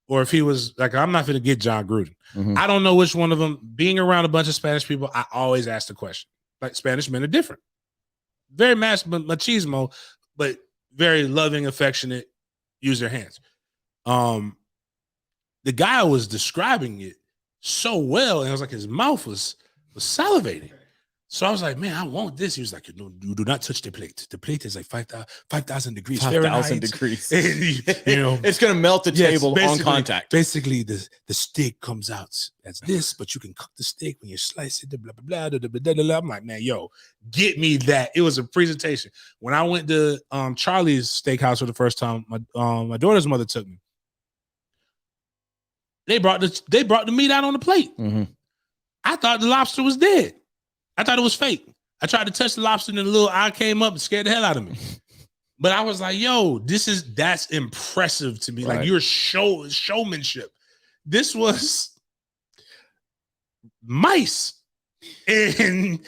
or if he was like, I'm not going to get Jon Gruden. Mm-hmm. I don't know which one of them. Being around a bunch of Spanish people, I always ask the question. Like Spanish men are different, very machismo, but very loving, affectionate. Use their hands. The guy was describing it so well, and it was like his mouth was salivating. So I was like, man, I want this. He was like, no, you do not touch the plate. The plate is like 5,000 degrees. 5,000 degrees. And, you know, it's going to melt the table on contact. Basically, the steak comes out as this, but you can cook the steak when you slice it. Blah, blah, blah, blah, blah, blah. I'm like, man, yo, get me that. It was a presentation. When I went to Charlie's Steakhouse for the first time, my daughter's mother took me. They brought the meat out on the plate. Mm-hmm. I thought the lobster was dead. I thought it was fake. I tried to touch the lobster and the little eye came up and scared the hell out of me. But I was like, yo, that's impressive to me. Right. Like your showmanship. This was mice in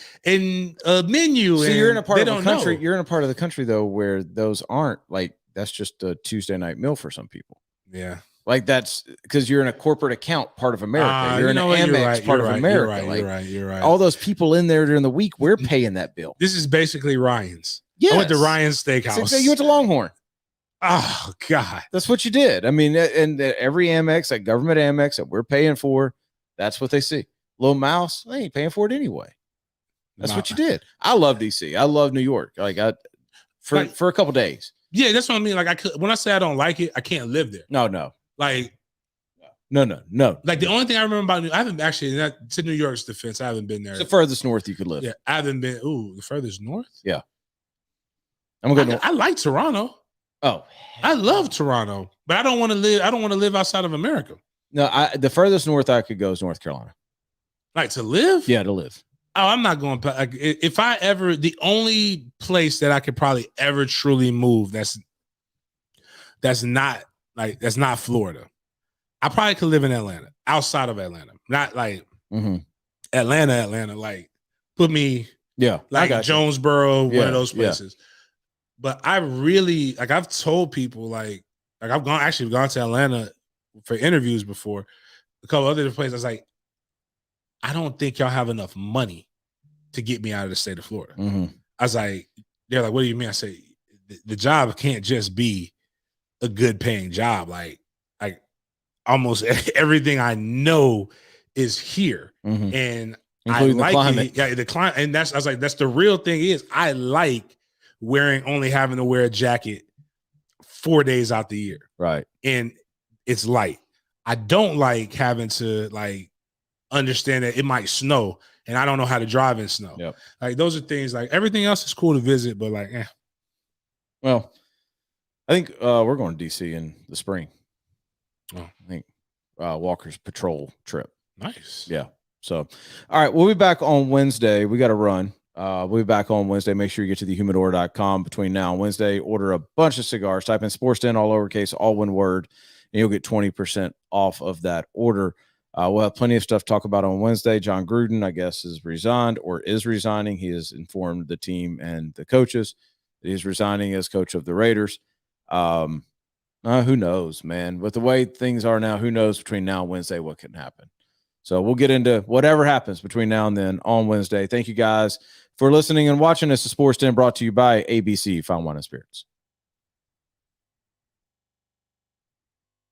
a menu. So you're in a part of the country. You're in a part of the country though where those aren't like that's just a Tuesday night meal for some people. Yeah. Like that's because you're in a corporate account part of America. You're in an Amex part of America. You're right. All those people in there during the week, we're paying that bill. This is basically Ryan's. Yes. I went to Ryan's Steakhouse. So you went to Longhorn. Oh, God. That's what you did. I mean, and every Amex, like government Amex that we're paying for, that's what they see. Little Mouse, they ain't paying for it anyway. That's what you did. I love DC. I love New York. Like for a couple days. Yeah, that's what I mean. Like when I say I don't like it, I can't live there. No. Like, no. Like the only thing I remember about I haven't actually to New York's defense. I haven't been there. It's the furthest north you could live. Yeah, I haven't been. Ooh, the furthest north. Yeah, I'm gonna go. I like Toronto. Oh, I love Toronto, but I don't want to live. I don't want to live outside of America. No, the furthest north I could go is North Carolina. Like to live? Yeah, to live. Oh, I'm not going. Like, if I ever, the only place that I could probably ever truly move that's not Florida. I probably could live in Atlanta, outside of Atlanta, not like Atlanta. Like put me, like Jonesboro, one of those places. Yeah. But I really like. I've told people like I've gone to Atlanta for interviews before. A couple other places. I was like, I don't think y'all have enough money to get me out of the state of Florida. Mm-hmm. I was like, they're like, what do you mean? I say, the job can't just be a good paying job. Like almost everything I know is here. Mm-hmm. And including I like the climate. the climate. And I was like, that's the real thing is I like only having to wear a jacket 4 days out the year. Right. And it's light. I don't like having to like understand that it might snow and I don't know how to drive in snow. Yep. Like those are things like everything else is cool to visit, but like, Well, I think we're going to DC in the spring. Oh. I think Walker's patrol trip. Nice. Yeah. So, all right, we'll be back on Wednesday. We got to run. We'll be back on Wednesday. Make sure you get to thehumidor.com between now and Wednesday. Order a bunch of cigars. Type in sportsden, all lowercase, all one word, and you'll get 20% off of that order. We'll have plenty of stuff to talk about on Wednesday. Jon Gruden, I guess, is resigned or is resigning. He has informed the team and the coaches that he's resigning as coach of the Raiders. Who knows, man? With the way things are now, who knows between now and Wednesday what can happen. So we'll get into whatever happens between now and then on Wednesday. Thank you guys for listening and watching. This is Sports Den, brought to you by ABC Fine Wine and Spirits.